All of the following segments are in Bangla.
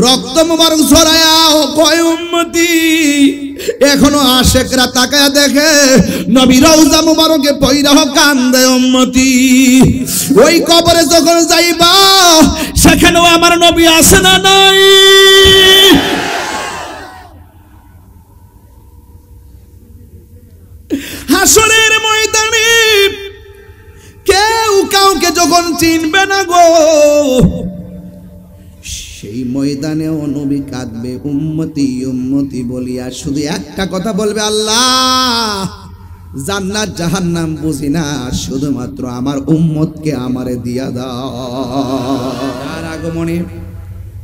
রক্ত মুবারক ছড়ায়া কয় উম্মতি এখনো আশেকরা তাকায়া দেখে নবী রওজা মুবারকে পয়রা কান্দে উম্মতি ওই কবরে যখন যাইবা সেখানেও আমার নবী আছে না নাই হাসরের ময়দানে কেউ কাউকে যখন চিনবে না গো সেই ময়দানেও নবী কাঁদবে উম্মতি উম্মতি বলিয়া শুধু একটা কথা বলবে আল্লাহ জান্নাত জাহান্নাম বুঝি না শুধুমাত্র আমার উম্মতকে আমারে দিয়া দাও তার আগমনে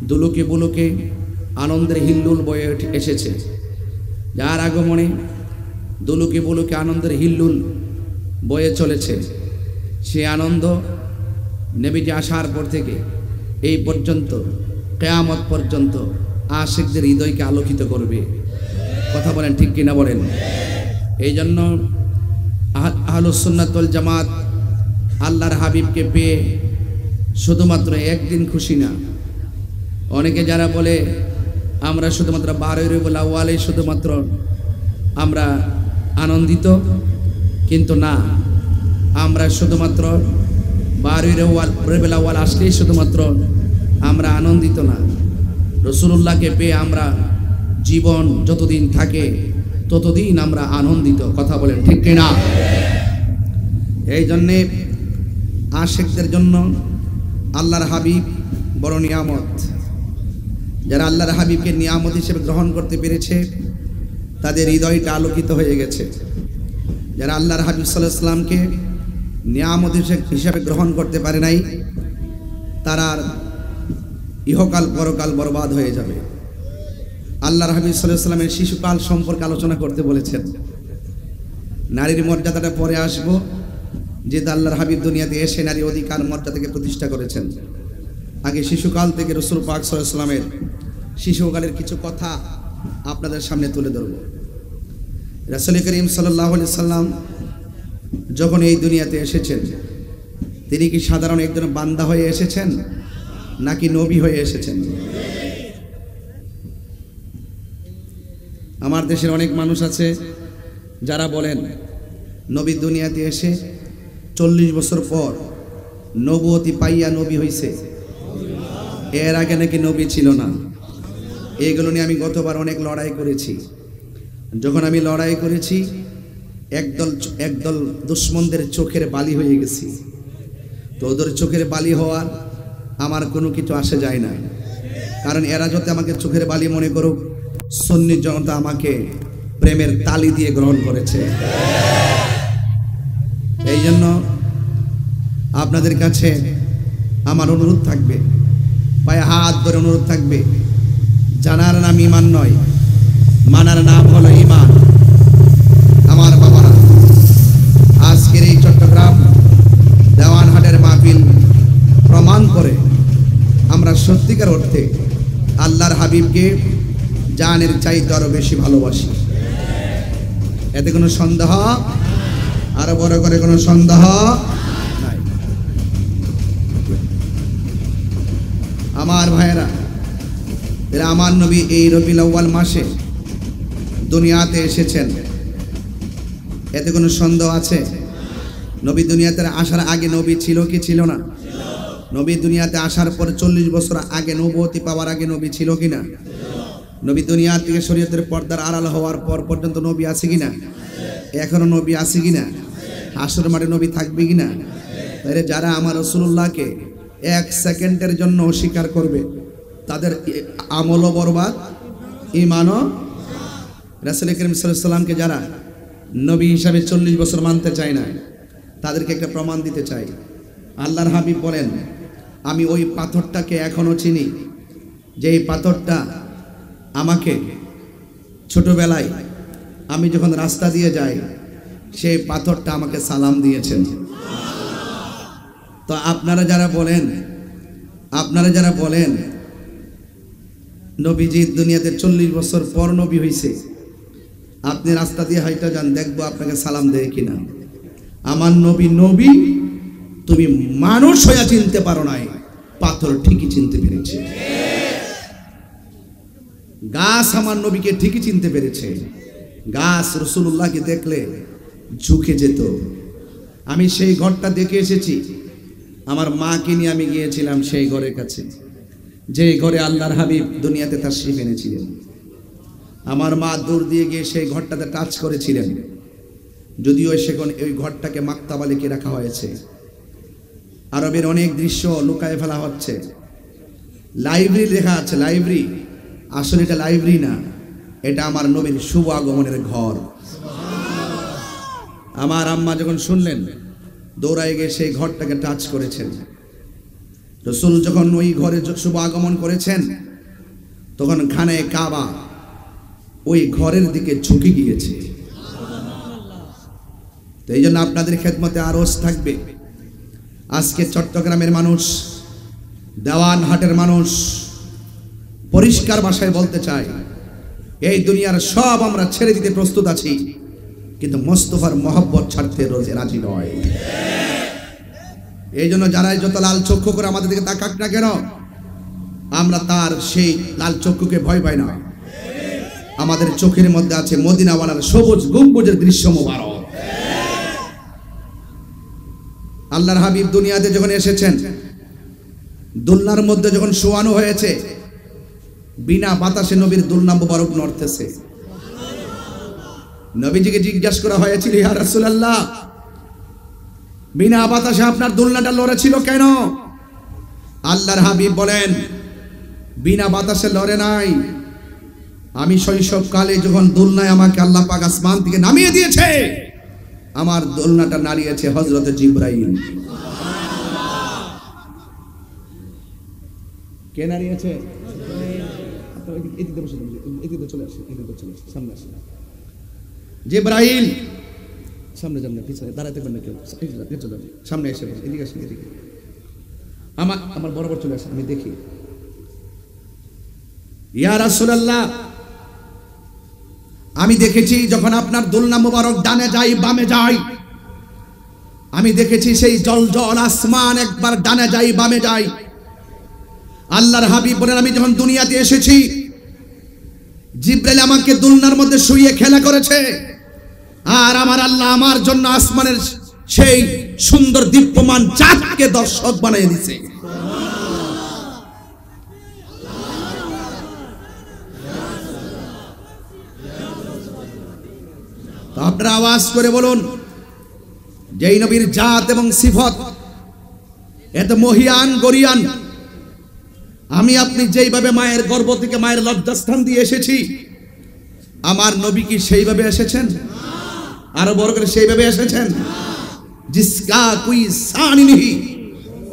দুলুকে বুলুকে আনন্দের হিল্লুল বয়ে এসেছে যার আগমনে দুলুকে বুলুকে আনন্দের হিল্লুল বয়ে চলেছে সে আনন্দ নবীজি আসার পর থেকে এই পর্যন্ত কিয়ামত পর্যন্ত আশিকদের হৃদয়কে আলোকিত করবে কথা বলেন ঠিক কিনা বলেন এই জন্য আহলুস সুন্নাত ওয়াল জামাত আল্লাহর হাবিবকে পেয়ে শুধুমাত্র একদিন খুশি না অনেকে যারা বলে আমরা শুধুমাত্র 12 রবিউল আউয়ালে শুধুমাত্র আমরা আনন্দিত কিন্তু না আমরা শুধুমাত্র 12 রবিউল আউয়াল আসলেই শুধুমাত্র আমরা আনন্দিত না রাসূলুল্লাহকে পেয়ে আমরা জীবন যতদিন থাকে ততদিন আমরা আনন্দিত কথা বলেন ঠিক কিনা এই জন্যে আশিকদের জন্য আল্লাহর হাবিব বড় নিয়ামত যারা আল্লাহর হাবিবকে নিয়ামত হিসেবে গ্রহণ করতে পেরেছে তাদের হৃদয়টা আলোকিত হয়ে গেছে যারা আল্লাহর হাবিব সাল্লাল্লাহু আলাইহি সাল্লামকে নিয়ামত হিসেবে গ্রহণ করতে পারে নাই তারা ইহকাল পরকাল বরবাদ হয়ে যাবে আল্লাহর হাবিব সাল্লাল্লাহু আলাইহি সাল্লামের শিশুকাল সম্পর্কে আলোচনা করতে বলেছেন নারীর মর্যাদাটা পরে আসব যে আল্লাহর হাবিব দুনিয়াতে এসে নারী অধিকার মর্যাদাকে প্রতিষ্ঠা করেছেন আগে শিশুকাল থেকে রাসূল পাক সাল্লাল্লাহু আলাইহি সাল্লামের শিশুকালের কিছু কথা আপনাদের সামনে তুলে ধরব রাসূল করিম সাল্লাল্লাহু আলাইহি সাল্লাম যখন এই দুনিয়াতে এসেছেন তিনি কি সাধারণ একজন বান্দা হয়ে এসেছেন নাকি নবী হয়ে এসেছেন আমার দেশের অনেক মানুষ আছে যারা বলেন নবী দুনিয়াতে এসে 40 বছর পর নবুয়তি পাইয়া নবী হইছে এর আগে নাকি নবী ছিল না এগুলো নিয়ে আমি গতবার অনেক লড়াই করেছি যখন আমি লড়াই করেছি একদল দুশমনদের চোখের বালি হয়ে গেছি তো ওদের চোখের বালি হওয়ার আমার কোনো কিছু আসে যায় না কারণ এরা যদি আমাকে চোখের বালি মনে করুক সুন্নি জনতা আমাকে প্রেমের তালি দিয়ে গ্রহণ করেছে এই জন্য আপনাদের কাছে আমার অনুরোধ থাকবে পায়ে হাত ধরে অনুরোধ থাকবে জানার নাম ঈমান নয় মানার নাম হলো ঈমান আমার বাবারা আজকের এই চট্টগ্রাম দেওয়ানহাটের মাহফিল প্রমাণ করে আমরা সত্যিকার অর্থে আল্লাহর হাবিবকে জানের চাইতে আরো বেশি ভালোবাসি এতে কোনো সন্দেহ আরো বড় করে কোনো সন্দেহ নাই আমার ভাইয়েরা এরা আমার নবী এই রবিউল আউয়াল মাসে দুনিয়াতে এসেছেন এতে কোনো সন্দেহ আছে নবী দুনিয়াতে আসার আগে নবী ছিল কি ছিল না নবী দুনিয়াতে আসার পর 40 বছর আগে নবুয়তি পাওয়ার আগে নবী ছিল কিনা নবী দুনিয়া থেকে শরীয়তের পর্দার আড়াল হওয়ার পর পর্যন্ত নবী আছে কিনা এখনো নবী আছে কিনা হাসর মাঠে নবী থাকবে কিনা তাহলে যারা আমার রাসূলুল্লাহকে 1 সেকেন্ডের জন্য অস্বীকার করবে তাদের আমলও বরবাদ ঈমানও রাসূল করিম সাল্লাল্লাহু আলাইহি সাল্লামকে যারা নবী হিসাবে 40 বছর মানতে চায় না তাদেরকে একটা প্রমাণ দিতে চাই আল্লাহর হাবিব বলেন আমি ওই পাথরটাকে এখনো চিনি যে এই পাথরটা আমাকে ছোটবেলায় আমি যখন রাস্তা দিয়ে যাই সেই পাথরটা আমাকে সালাম দিয়েছেন তো আপনারা যারা বলেন নবীজি দুনিয়াতে 40 বছর পর নবী হইছে আপনি রাস্তা দিয়ে হাইটা যান দেখবো আপনাকে সালাম দেয় কিনা আমার নবী নবী তুমি মানুষ হয়ে চিনতে পারো নাই পাথর ঠিকই চিনতে পেরেছে গাছ আমার নবীকে ঠিকই চিনতে পেরেছে। গাছ রাসূলুল্লাহকে দেখলে ঝুঁকে যেত। আমি সেই ঘরটা দেখে এসেছি। আমার মাকে নিয়ে আমি গিয়েছিলাম সেই ঘরের কাছে, যে ঘরে আল্লাহর হাবিব দুনিয়াতে তাশরীফ এনেছিলেন। আমার মা দূর দিয়ে গিয়ে সেই ঘরটাতে টাচ করেছিলেন, যদিও সেখানে ওই ঘরটাকে মাকতাবা লিখে রাখা হয়েছে। আরবের অনেক দৃশ্য লুকায় ফেলা হচ্ছে। লাইব্রেরি লেখা আছে, লাইব্রেরি। আসলে এটা লাইব্রেরি না, এটা আমার নবীর শুভ আগমনের ঘর। আমার আম্মা যখন শুনলেন দৌড়ায় গিয়ে সেই ঘরটাকে টাচ করেছেন। রাসূল যখন ওই ঘরে শুভ আগমন করেছেন তখন খানে কাবা ওই ঘরের দিকে ঝুঁকে গিয়েছে। তো এই জন্য আপনাদের খেদমতে আরজ থাকবে, আজকে চট্টগ্রামের মানুষ, দেওয়ানহাটের মানুষ পরিষ্কার ভাষায় বলতে চায়, এই দুনিয়ার সব আমরা ছেড়ে দিতে প্রস্তুত আছি, কিন্তু মোস্তফার মহব্বত ছাড়তে রোজে রাজি নয়। এই জন্য যারাই যত লাল চক্ষু করে আমাদের দিকে তাকাক না কেন, আমরা তার সেই লাল চক্ষুকে ভয় পাই না। আমাদের চোখের মধ্যে আছে মদিনাওয়ালার সবুজ গম্বুজের দৃশ্য মোবারক। আল্লাহর হাবিব দুনিয়াতে যখন এসেছেন, দোলনার মধ্যে যখন শোয়ানো হয়েছে, বিনা বাতাসে নবীর দোলনা মোবারক নড়তেছে। নবীজিকে জিজ্ঞাসা করা হয়েছিল, ইয়া রাসূলুল্লাহ, বিনা বাতাসে আপনার দোলনাটা লড়েছিল কেন? আল্লাহর হাবিব বলেন, বিনা বাতাসে লড়ে নাই, আমি শৈশবকালে যখন দোলনায় আমাকে আল্লাহ পাক আসমান থেকে নামিয়ে দিয়েছে, আমার দোলনাটা নাড়িয়েছে হযরত জিবরাইল। কে নাড়িয়েছে? জিবরাইল। সামনে যাবেন, পিছনে দাঁড়াতে পারেন না কেউ, সামনে এসে এদিকে আসেন, এদিকে আমার বরাবর চলে আসেন, আমি দেখি। ইয়া রাসূলুল্লাহ, আমি দেখেছি যখন আপনার দোলনা মোবারক ডানে যায় বামে যায়, আমি দেখেছি সেই জল জল আসমান একবার ডানে যায় বামে যায়। আল্লাহর হাবিব বলেন, আমি যখন দুনিয়াতে এসেছি, জিবরাইল আমাকে দোলনার মধ্যে শুইয়ে খেলা করেছে, আর আমার আল্লাহ আমার জন্য আসমানের সেই সুন্দর দীপ্যমান চাঁদকে দর্শক বানিয়ে দিয়েছে। আপনারা আওয়াজ করে বলুন, যেই নবীর জাত এবং সিফত এত মহিয়ান গরিয়ান, আমি আপনি যেইভাবে মায়ের গর্ভ থেকে মায়ের লজ্জাস্থান দিয়ে এসেছি, আমার নবী কি সেইভাবে এসেছেন? আরো বড় করে সেইভাবে এসেছেন? जिसका कोई शान नहीं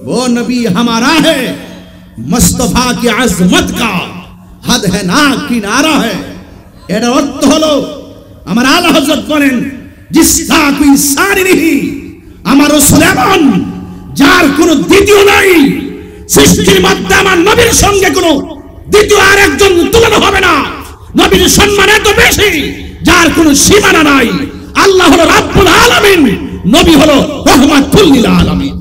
वो नबी हमारा है, मुस्तफा की अजमत का हद है ना किनारा है। এর অর্থ হলো, আমার আলা হযরত বলেন, जिसका कोई शान नहीं, আমার রাসূল এমন যার কোনো দ্বিতীয় নাই। সৃষ্টির মধ্যে আমার নবীর সঙ্গে কোনো দ্বিতীয় আরেকজন তুলনা হবে না। নবীর সম্মান এত বেশি যার কোনো সীমানা নাই। আল্লাহ হলো রাব্বুল আলামিন, নবী হলো রাহমাতুল লিল আলামিন।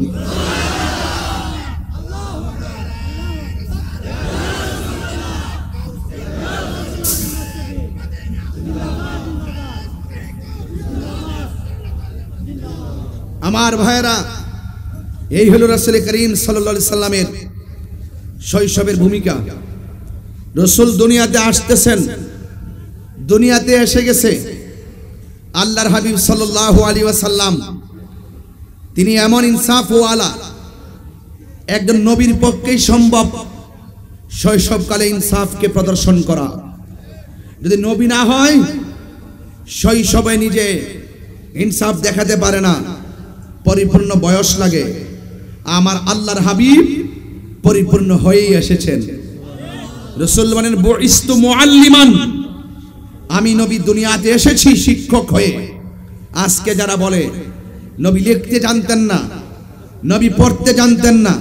আমার ভাইরা, এই হলো রাসূল করিম সাল্লাল্লাহু আলাইহি সাল্লামের শৈশবের ভূমিকা। রাসূল দুনিয়াতে আসতেছেন, দুনিয়াতে এসে গেছে। আল্লাহর হাবিব সাল্লাল্লাহু আলাইহি ওয়াসাল্লাম তিনি এমন ইনসাফওয়ালা একজন নবীর পক্ষেই সম্ভব শৈশবকালে ইনসাফকে প্রদর্শন করা। যদি নবী না হয়, শৈশবে নিজে ইনসাফ দেখাতে পারে না, পরিপূর্ণ বয়স লাগে। আমার আল্লাহর হাবিব পরিপূর্ণ হয়েই এসেছেন। রাসূল বলেন, বুইস্তু মুআল্লিমান, আমি নবী দুনিয়াতে এসেছি শিক্ষক হয়ে। আজকে যারা বলে নবী লিখতে জানতেন না, নবী পড়তে জানতেন না,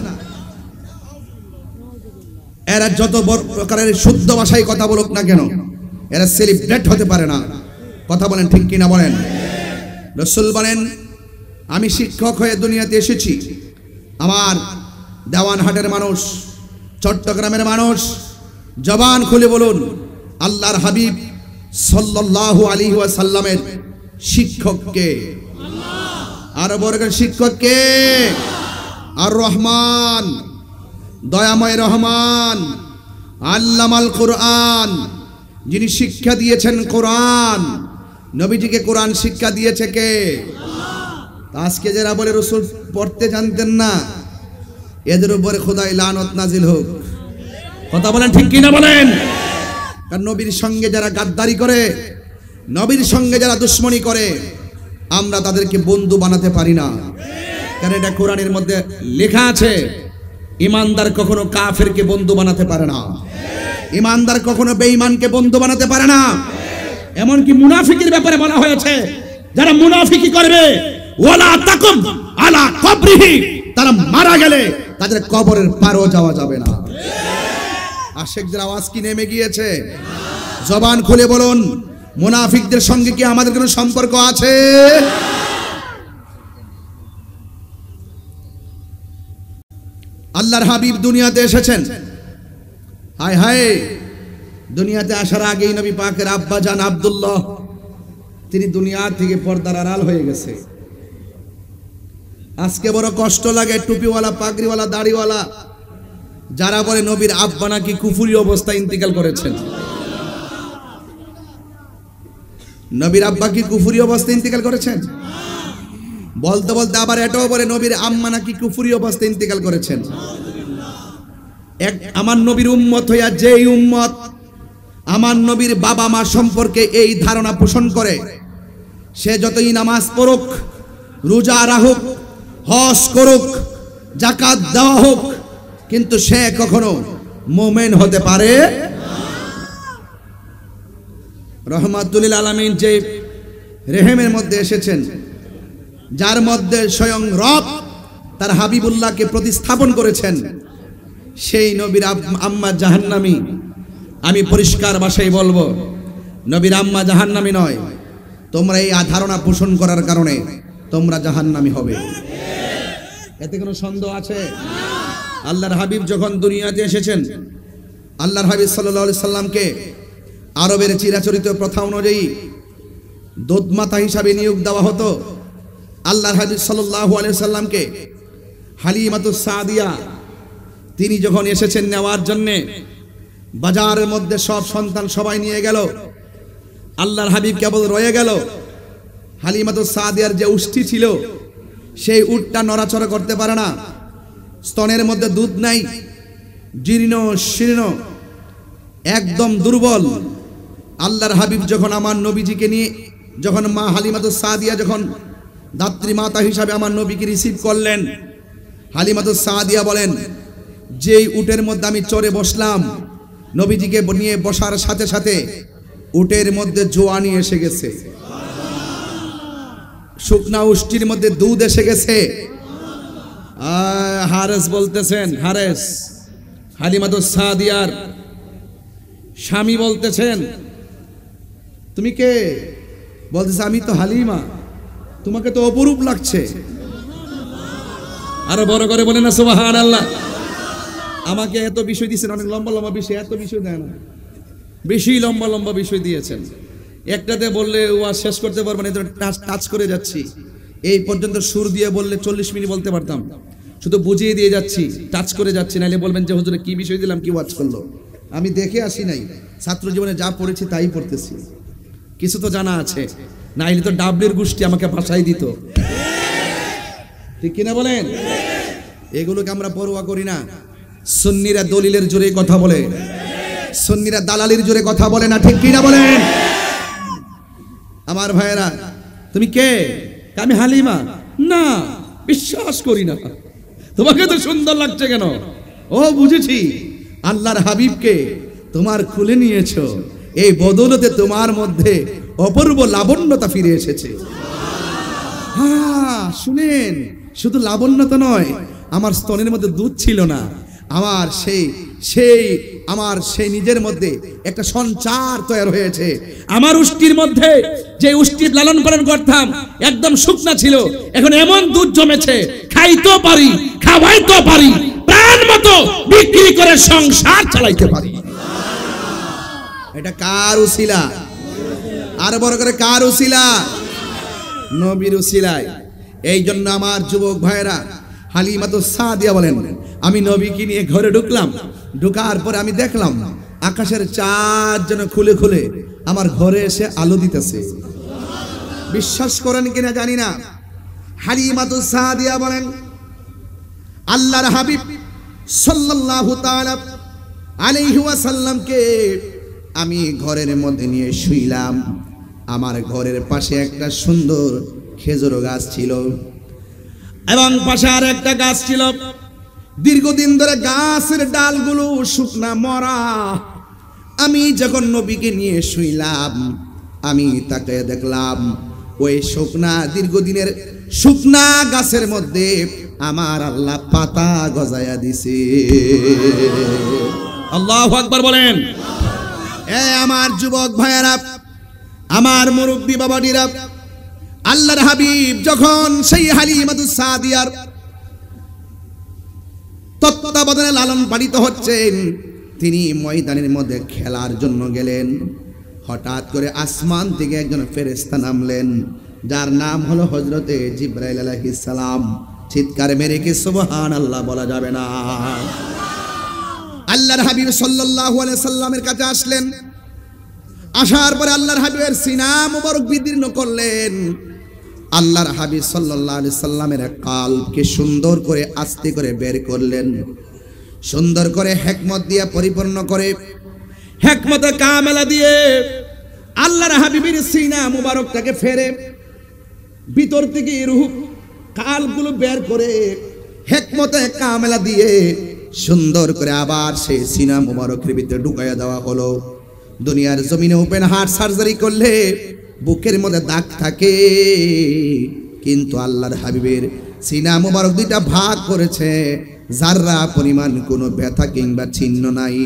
এরা যত প্রকারের শুদ্ধ ভাষায় কথা বলুক না কেন, এরা সেলিব্রেট হতে পারে না। কথা বলেন ঠিক কিনা বলেন? রাসূল বলেন, আমি শিক্ষক হয়ে দুনিয়াতে এসেছি। আমার দেওয়ানহাটের মানুষ, চট্টগ্রামের মানুষ, জবান খুলে বলুন, আল্লাহর হাবিব সাল্লাল্লাহু আলাইহি ওয়াসাল্লামের শিক্ষক কে? আর বর্গের শিক্ষক কে? আর রহমান, দয়াময় রহমান, আল্লামাল কোরআন, যিনি শিক্ষা দিয়েছেন কোরআন। নবীজিকে কোরআন শিক্ষা দিয়েছে কে? আজকে যারা বলে রাসূল পড়তে জানতেন না, এদের উপরে খোদাই লানত নাজিল হোক। কথা বলেন ঠিক কি না বলেন? কারণ নবীর সঙ্গে যারা গাদ্দারি করে, নবীর সঙ্গে যারা দুশ্মনী করে, আমরা তাদেরকে বন্ধু বানাতে পারি না। কারণ এটা কোরআনের মধ্যে লেখা আছে, ইমানদার কখনো কাফেরকে বন্ধু বানাতে পারে না, ইমানদার কখনো বেঈমানকে বন্ধু বানাতে পারে না। এমনকি মুনাফিকের ব্যাপারে বলা হয়েছে, যারা মুনাফিকি করবে ওয়ালা তাকুম আলা কবরিহি, তারা মারা গেলে তাদের কবরের পারও যাওয়া যাবে না। আশিকদের আওয়াজ কি নেমে গিয়েছে? জবান খুলে বলুন, মুনাফিকদের সঙ্গে কি আমাদের কোনো সম্পর্ক আছে? আল্লাহর হাবিব দুনিয়াতে এসেছেন, হায় হায়, দুনিয়াতে আসার আগেই নবী পাকের আব্বা জান আব্দুল্লাহ তিনি দুনিয়া থেকে পর্দার আড়াল হয়ে গেছে। আজকে বড় কষ্ট লাগে, টুপিওয়ালা, পাগড়িওয়ালা, দাড়িওয়ালা যারা বলে নবীর আব্বা নাকি কুফরি অবস্থায় ইন্তিকাল করেছেন। নবীর আব্বা কি কুফরি অবস্থায় ইন্তিকাল করেছেন? বলতে বলতে আবার এটাও বলে নবীর আম্মা নাকি কুফরি অবস্থায় ইন্তিকাল করেছেন। আমার নবীর উম্মত হইয়া যেই উম্মত আমার নবীর বাবা মা সম্পর্কে এই ধারণা পোষণ করে, সে যতই নামাজ পড়ুক, রোজা রাখুক, হজ করুক, যাকাত দেওয়া হোক, কিন্তু সে কখনো মুমিন হতে পারে না। রহমাতুল লিল আলামিন যে রেহেমের মধ্যে এসেছেন, যার মধ্যে স্বয়ং রব তার হাবিবুল্লাহকে প্রতিস্থাপন করেছেন, সেই নবীর আম্মা জাহান্নামী। আমি পরিষ্কার ভাষায় বলবো, নবীর আম্মা জাহান্নামী নয়। তোমরা এই ধারণা পোষণ করার কারণে তোমরা জাহান্নামী হবে, এতে কোনো সন্দেহ আছে? আল্লাহর হাবিব যখন দুনিয়াতে এসেছেন, আল্লাহর হাবিব সাল্লাল্লাহু আলাইহি সাল্লামকে আরবের চিরাচরিত প্রথা অনুযায়ী দুধমাতা হিসাবে নিয়োগ দেওয়া হতো। আল্লাহর হাবিব সাল্লাল্লাহু আলাইহি সাল্লামকে হালিমাতুস সাদিয়া তিনি যখন এসেছেন নেওয়ার জন্য, বাজারের মধ্যে সব সন্তান সবাই নিয়ে গেল, আল্লাহর হাবিব কেবল রয়ে গেল। হালিমাতুস সাদিয়ার যে উষ্টি ছিল, সেই উটটা নড়াচড়া করতে পারে না, স্তনের মধ্যে দুধ নাই, জীর্ণ শীর্ণ, একদম দুর্বল। আল্লাহর হাবিব যখন আমার নবীজিকে নিয়ে, যখন মা হালিমাতুস সাদিয়া যখন দাত্রী মাতা হিসাবে আমার নবীকে রিসিভ করলেন, হালিমাতুস সাদিয়া বলেন, যেই উটের মধ্যে আমি চড়ে বসলাম, নবীজিকে নিয়ে বসার সাথে সাথে উটের মধ্যে জোয়ানি এসে গেছে, শুকনা উষ্টির মধ্যে দুধ এসে গেছে। হারেস বলতেছেন, হারেস হালিমাতুস সাদিয়ার স্বামী বলতেছেন, তুমি কে? বলতেছে, আমি তো হালিমা, তোমাকে তো অপরূপ লাগছে। আরো বড় করে বলেন না সুবহানাল্লাহ। আমাকে এত বিষয় দিয়েছেন, অনেক লম্বা লম্বা বিষয়, এত বিষয় দেয় না, বেশি লম্বা লম্বা বিষয় দিয়েছেন। একটাতে বললে ওয়াজ শেষ করতে পারবো না, টাচ করে যাচ্ছি। এই পর্যন্ত সুর দিয়ে বললে 40 মিনিট বলতে পারতাম, শুধু বুঝিয়ে দিয়ে যাচ্ছি, টাচ করে যাচ্ছি, নাইলে বলবেন যে হুজুরে কি বিষয় দিলাম, কি ওয়াজ করলো। আমি দেখে আসি নাই, ছাত্র জীবনে যা পড়েছি তাই পড়তেছি, কিছু তো জানা আছে, নাইলে তো ডাবলির গোষ্ঠী আমাকে ভাষাই দিত, ঠিক কিনা বলেন? এগুলোকে আমরা পরোয়া করি না। সুন্নিরা দলিলের জোরে কথা বলে, সুন্নিরা দালালির জোরে কথা বলে না, ঠিক কিনা বলেন? আমার ভাইয়েরা, তুমি কে? আমি হালিমা। না, বিশ্বাস করি না। তোমাকে তো সুন্দর লাগছে কেন? ও বুঝেছি, আল্লাহর হাবিবকে তোমার খুলে নিয়েছো, এই বদৌলতে তোমার মধ্যে অপূর্ব লাবণ্যতা ফিরে এসেছে। হ্যাঁ শুনেন, শুধু লাবণ্যতা নয়, আমার স্তনের মধ্যে দুধ ছিল না, আমার সেই নিজের মধ্যে একটা সঞ্চার তৈরি হয়েছে। আমার উষ্টির মধ্যে যে উষ্টি লালন পালন করতাম একদম শুকনা ছিল, এখন এমন দুধ জমেছে, খাইতেও পারি, খাওয়াইতেও পারি, প্রাণ মতো বিক্রি করে সংসার চালাইতে পারি। এটা কার উসিলা? আর বড় করে কার উসিলা? নবীর উসিলায়। এই জন্য আমার যুবক ভাইরা, হালিমাতুস সাদিয়া বলেন, আমি নবীকে নিয়ে ঘরে ঢুকলাম, ঢুকার পরে আমি দেখলাম আকাশের চাঁদ যেন খুলে খুলে আমার ঘরে এসে আলো দিতেছে। বিশ্বাস করেন কিনা জানি না, হালিমাতুস সাদিয়া বলেন, আল্লাহর হাবিব সাল্লাল্লাহু তাআলা আলাইহি ওয়াসাল্লামকে আমি ঘরের মধ্যে নিয়ে শুইলাম। আমার ঘরের পাশে একটা সুন্দর খেজুর গাছ ছিল এবং পাশে আর একটা গাছ ছিল। দীর্ঘদিন ধরে গাছের ডালগুলো শুকনা মরা। আমি যখন নবীকে নিয়ে শুইলাম, আমি তাকে দেখলাম ওই শুকনা দীর্ঘদিনের শুকনা গাছের মধ্যে আমার আল্লাহ পাতা গজায়া দিছে। আল্লাহু আকবার বলেন। আমার যুবক ভাইয়েরা, আমার মুরব্বী বাবাজিরা, আল্লাহর হাবিব যখন সেই হালিমাতুস সাদিয়ার তত্ত্বাবধানে লালন পালিত হচ্ছেন, তিনি ময়দানের মধ্যে খেলার জন্য গেলেন। হঠাৎ করে আসমান থেকে একজন ফেরেশতা নামলেন, যার নাম হলো হযরতে জিবরাইল আলাইহিস সালাম। চিৎকার মেরে কি সুবহানাল্লাহ বলা যাবে না? আল্লাহর হাবিব সাল্লাল্লাহু আলাইহি সাল্লামের কাছে আসলেন। আসার পরে আল্লাহর হাবিবের সিনা মুবারক বিদীর্ণ করলেন। আল্লাহর হাবিব সাল্লাল্লাহু আলাইহি সাল্লামের কালবকে সুন্দর করে আস্তে করে বের করলেন, সুন্দর করে হিকমত দিয়ে পরিপূর্ণ করে, হিকমতে কামেলা দিয়ে আল্লাহর হাবিবের সিনা মুবারকটাকে ফেরে ভিতর থেকে রূহ কালগুলো বের করে হিকমতে কামেলা দিয়ে সুন্দর করে আবার সেই সিনা মুবারকের ভিতরে ঢুকাইয়া দেওয়া হলো। দুনিয়ার জমিনে ওপেন হার্ট সার্জারি করলে বুকের মধ্যে দাগ থাকে, কিন্তু আল্লাহর হাবিবের সিনা মুবারক দুইটা ভাগ করেছে, যাররা পরিমাণ কোনো ব্যথা কিংবা চিহ্ন নাই।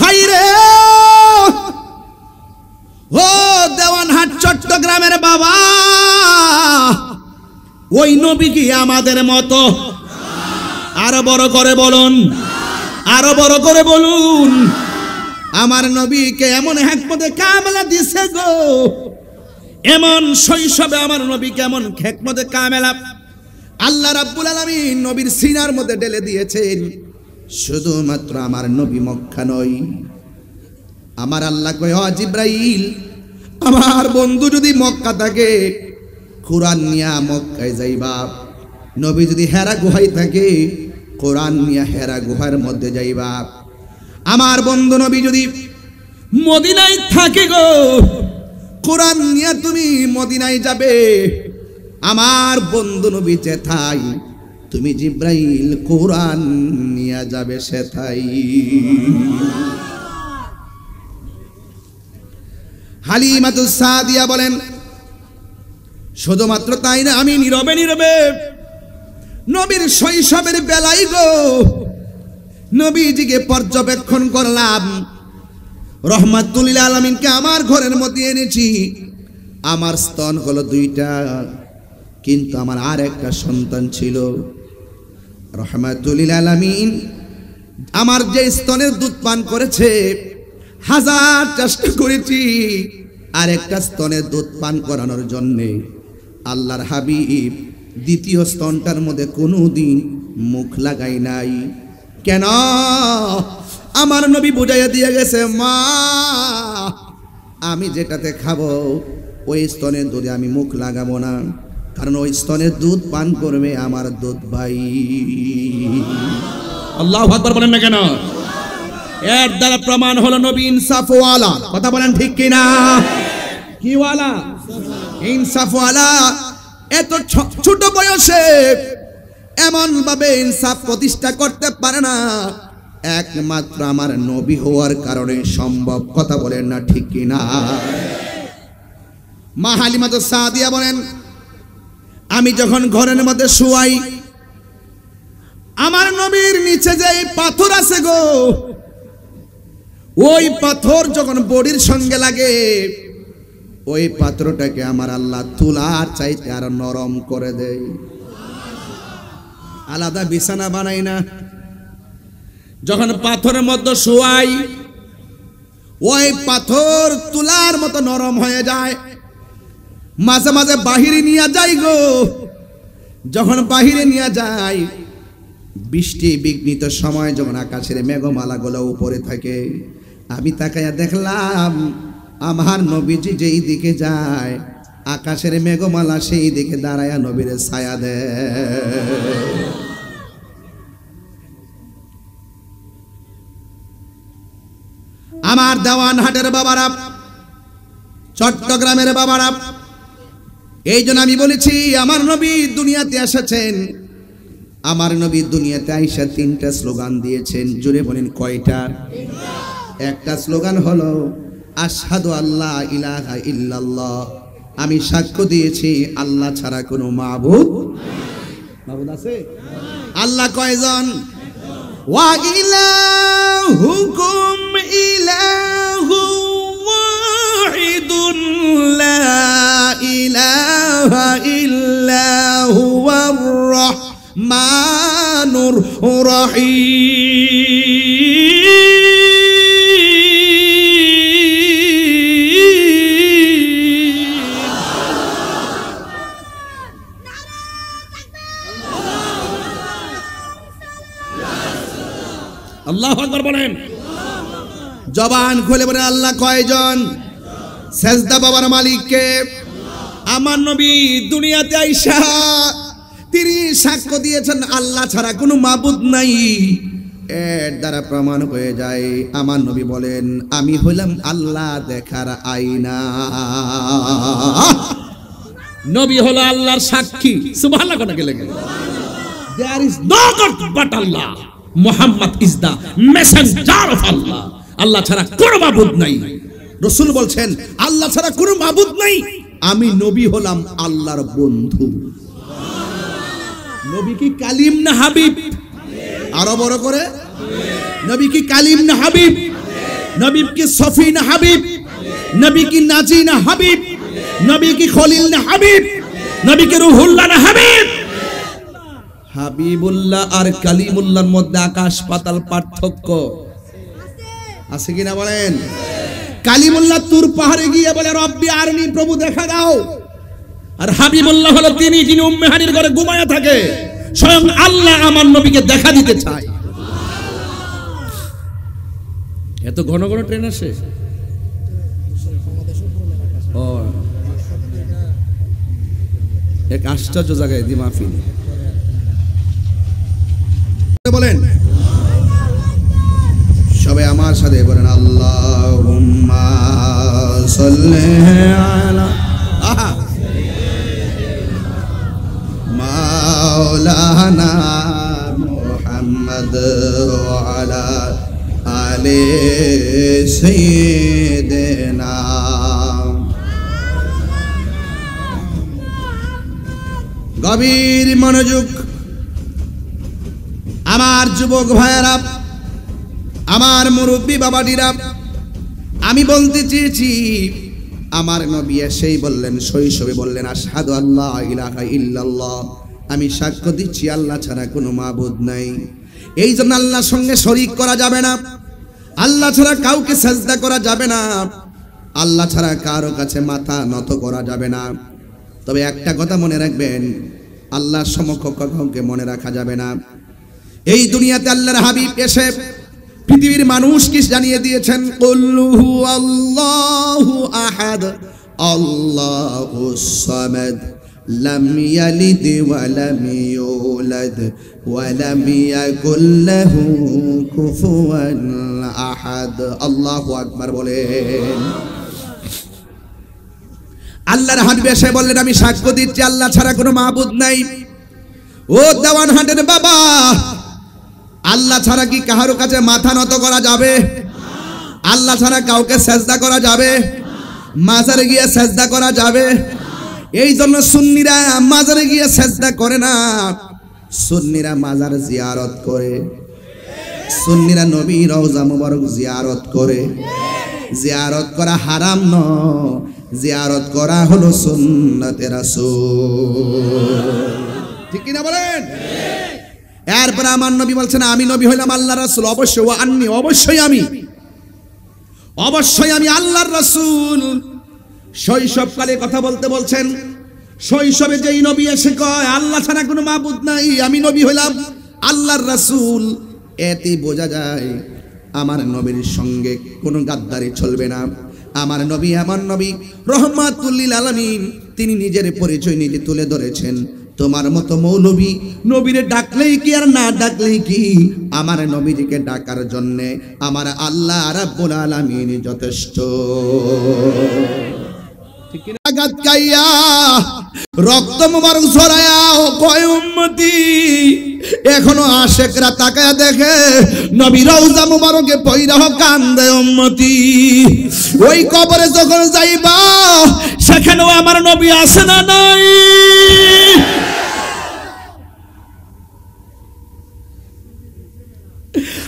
হাইরে ও দেওয়ানহাট চট্টগ্রামের বাবা, ওই নবী কি আমাদের মতো? আরো বড় করে বলুন, আরো বড় করে বলুন। আমার নবীকে এমন হিকমতে কামেলা দিছে গো, এমন শৈশবে আমার নবীকে এমন হিকমতে কামেলা আল্লাহ রাব্বুল আলামিন নবীর সিনার মধ্যে ঢেলে দিয়েছেন। শুধুমাত্র আমার নবী মক্কা নয়, আমার আল্লাহ কয়, ও জিবরাইল, আমার বন্ধু যদি মক্কা থাকে কোরআন নিয়া মক্কায় যাইবা। নবী যদি হেরা গুহায় থাকে কোরআন নিয়া হেরা গুহার মধ্যে যাইবা। আমার বন্ধু নবী যদি মদিনায় থাকে গো, কোরআন নিয়া তুমি মদিনায় যাবে। আমার বন্ধু নবী যেথায় তুমি জিবরাইল কোরআন নিয়া যাবে সেথাই। হালিমাতুস সাদিয়া বলেন, শুধুমাত্র তাই না, আমি নীরবে নীরবে নবীর শৈশবের বেলায় গো নবীজিকে পর্যবেক্ষণ করলাম। রহমাতুল লিল আলামিনকে আমার ঘরের মধ্যে এনেছি। আমার স্তন হলো দুইটা, কিন্তু আমার আর একটা সন্তান ছিল। রহমাতুল লিল আলামিন আমার যে স্তনের দুধ পান করেছে, হাজার চেষ্টা করেছি আর একটা স্তনের দুধ পান করানোর জন্যে। আল্লাহর হাবিব দ্বিতীয় স্তনটার মধ্যে কোনোদিন মুখ লাগাই নাই। কেন? আমার নবী বুঝাইয়া দিয়ে গেছে, মা আমি যেটাতে খাবো ওই স্তনের দুধে আমি মুখ লাগাবো না, কারণ ওই স্তনের দুধ পান করবে আমার দুধ ভাই। আল্লাহু আকবার বলেন না কেন? এর দ্বারা প্রমাণ হলো নবী ইনসাফওয়ালা। কথা বলেন ঠিক কিনা? কি ওয়ালা? ইনসাফওয়ালা। এত ছোট বয়সে এমন ভাবে ইনসাফ প্রতিষ্ঠা করতে পারে না, একমাত্র আমার নবী হওয়ার কারণে সম্ভব। কথা বলেন না ঠিক কিনা? মা হালিমাতুস সাদিয়া বলেন, আমি যখন ঘরের মধ্যে শুয়াই, আমার নবীর নিচে যে পাথর আছে গো, ওই পাথর যখন বডির সঙ্গে লাগে, ওই পাথরটাকে আমার আল্লাহ তুলার চাইতে আরো নরম করে দেয়। আলাদা বিছানা বানাই না, যখন পাথরের মধ্যে শোয়াই ওই পাথর তুলার মতো নরম হয়ে যায়, মাঝে মাঝে বাহিরে নিয়ে যাই গো। যখন বাহিরে নিয়ে যায়, বৃষ্টি বিঘ্নিত সময় যখন আকাশের মেঘমালাগুলো উপরে থাকে, আমি তাকায়া দেখলাম আমার নবীজি যেই দিকে যায় আকাশের মেঘমালা সেই দিকে দাঁড়ায়া নবীর ছায়া দেয়। আমার দেওয়ানহাটের বাবারা, চট্টগ্রামের বাবারা, এই জন্য আমি বলেছি আমার নবী দুনিয়াতে এসেছেন, আমার নবী দুনিয়াতে আইসা তিনটা স্লোগান দিয়েছেন। জুড়ে বলেন কয়টা? একটা স্লোগান হলো আশহাদু আল্লা ইলাহা ইল্লাল্লাহ, আমি সাক্ষ্য দিয়েছি আল্লাহ ছাড়া কোনো মাবুদ আছে? আল্লাহ কয়জন? ওয়া ইলাহুকুম ইলাহু ওয়াহিদুন লা ইলাহা ইল্লা হুয়ার রাহমানুর রহিম। আল্লাহু আকবার বলেন। জবান খুলে বলেন আল্লাহ কয়জন? সেজদা বাবার মালিককে। আমার নবী দুনিয়াতে আইসা তিনি সাক্ষ্য দিয়েছেন আল্লাহ ছাড়া কোনো মাবুদ নাই। এর দ্বারা প্রমাণ হয়ে যায় আমার নবী বলেন আমি হইলাম আল্লাহ দেখার আয়না। নবী হলো আল্লাহর সাক্ষী। সুবহানাল্লাহ কথা কে লাগে? There is no God but Allah. Muhammad is the messenger of Allah. আল্লাহ ছাড়া কোনো মাবুদ নাই। রাসূল বলছেন আল্লাহ ছাড়া কোনো মাবুদ নাই, আমি নবী হলাম আল্লাহর বন্ধু। নবী কি কালিম না হাবিব? আরো বড় করে, নবী কি কালিম না হাবিব? নবী কি সফি না হাবিব? নবী কি নাজি না হাবিব? নবী কি খলিল না হাবিব? নবী কি রুহুল্লাহ না হাবিব? হাবিবুল্লাহ আর কালিমুল্লাহর মধ্যে আকাশ পাতাল পার্থক্য আছে কিনা বলেন? কালিমুল্লাহ তুর পাহাড়ে গিয়ে বলে রব্বি আরনি, প্রভু দেখা দাও। আর হাবিবুল্লাহ হলো তিনি যিনি উম্মে হানির ঘরে ঘুমায়া থাকে। স্বয়ং আল্লাহ আমার নবীকে দেখা দিতে চায়। এত ঘন ঘন ট্রেন আসে। ও এক আশ্চর্য জায়গায় দি মাহফিল বলেন। সবাই আমার সাথে বলেন আল্লাহুম্মা সাল্লি আলা মাওলানা মুহাম্মদ ওয়া আলা আলি সাইয়্যিদিনা। গভীর মনোযোগ আমার যুবক ভাইয়েরা, আমার মুরব্বী বাবাটিরা, আমি বলতে চেয়েছি আমার নবী এসেই বললেন, শৈশবে বললেন আশহাদু আল্লা ইলাহা ইল্লাল্লাহ, আমি সাক্ষ্য দিচ্ছি আল্লাহ ছাড়া কোনো মাবুদ নাই। এই জন্য আল্লাহর সঙ্গে শরীক করা যাবে না, আল্লাহ ছাড়া কাউকে সাজদা করা যাবে না, আল্লাহ ছাড়া কারো কাছে মাথা নত করা যাবে না। তবে একটা কথা মনে রাখবেন, আল্লাহর সমকক্ষ কাউকে মনে রাখা যাবে না। এই দুনিয়াতে আল্লাহর হাবিব এসে পৃথিবীর মানুষকে জানিয়ে দিয়েছেন কুল হুয়াল্লাহু আহাদ আল্লাহুস সামাদ লাম ইয়ালিদ ওয়া লাম ইউলাদ ওয়া লাম ইয়াকুল লাহু কুফুয়ান আহাদ। আল্লাহু আকবার বলেন। আল্লাহর হাবিব এসে বললেন আমি সাক্ষ্য দিচ্ছি আল্লাহ ছাড়া কোনো মাবুদ নাই। ও দেওয়ানহাটের বাবা, আল্লাহ ছাড়া কি কারো কাছে মাথা নত করা যাবে? আল্লাহ ছাড়া কাউকে সেজদা করা যাবে? মাজারে গিয়ে সেজদা করা যাবে? এই জন্য সুন্নিরা মাজারে গিয়ে সেজদা করে না, সুন্নিরা মাজার জিয়ারত করে, সুন্নিরা নবী রওজা মুবারক জিয়ারত করে। জিয়ারত করা হারাম নয়, জিয়ারত করা হলো সুন্নতে রাসূল। ঠিক কি না বলেন? এরপর আমার নবী বলছেন আমি নবী হইলাম আল্লাহর রাসূল, অবশ্যই ওয়া আন্নী, অবশ্যই আমি আল্লাহর রাসূল। শৈশবকালে কথা বলতে বলছেন, শৈশবে যেই নবী এসে কয় আল্লাহ ছাড়া কোনো মাবুদ নাই, আমি নবী হইলাম আল্লাহর রাসূল, এতে বোঝা যায় আমার নবীর সঙ্গে কোনো গাদ্দারি চলবে না। আমার নবী রহমাতুল লিল আলামিন, তিনি নিজের পরিচয় নিজে তুলে ধরেছেন। তোমার মতো মৌলবী নবীরে ডাকলেই কি আর না ডাকলেই কি, আমার নবীজিকে ডাকার জন্য আমার আল্লাহ রাব্বুল আলামিন যথেষ্ট। ঠিক কি না? আঘাত কাইয়া রক্ত মোবারক ছড়ায়া কয় উম্মতি, এখনো আশেকরা তাকায়া দেখে নবী রওজা মোবারকে পয়রা কান্দে উম্মতি। ওই কবরে যখন যাইবা সেখানেও আমার নবী আছে না নাই?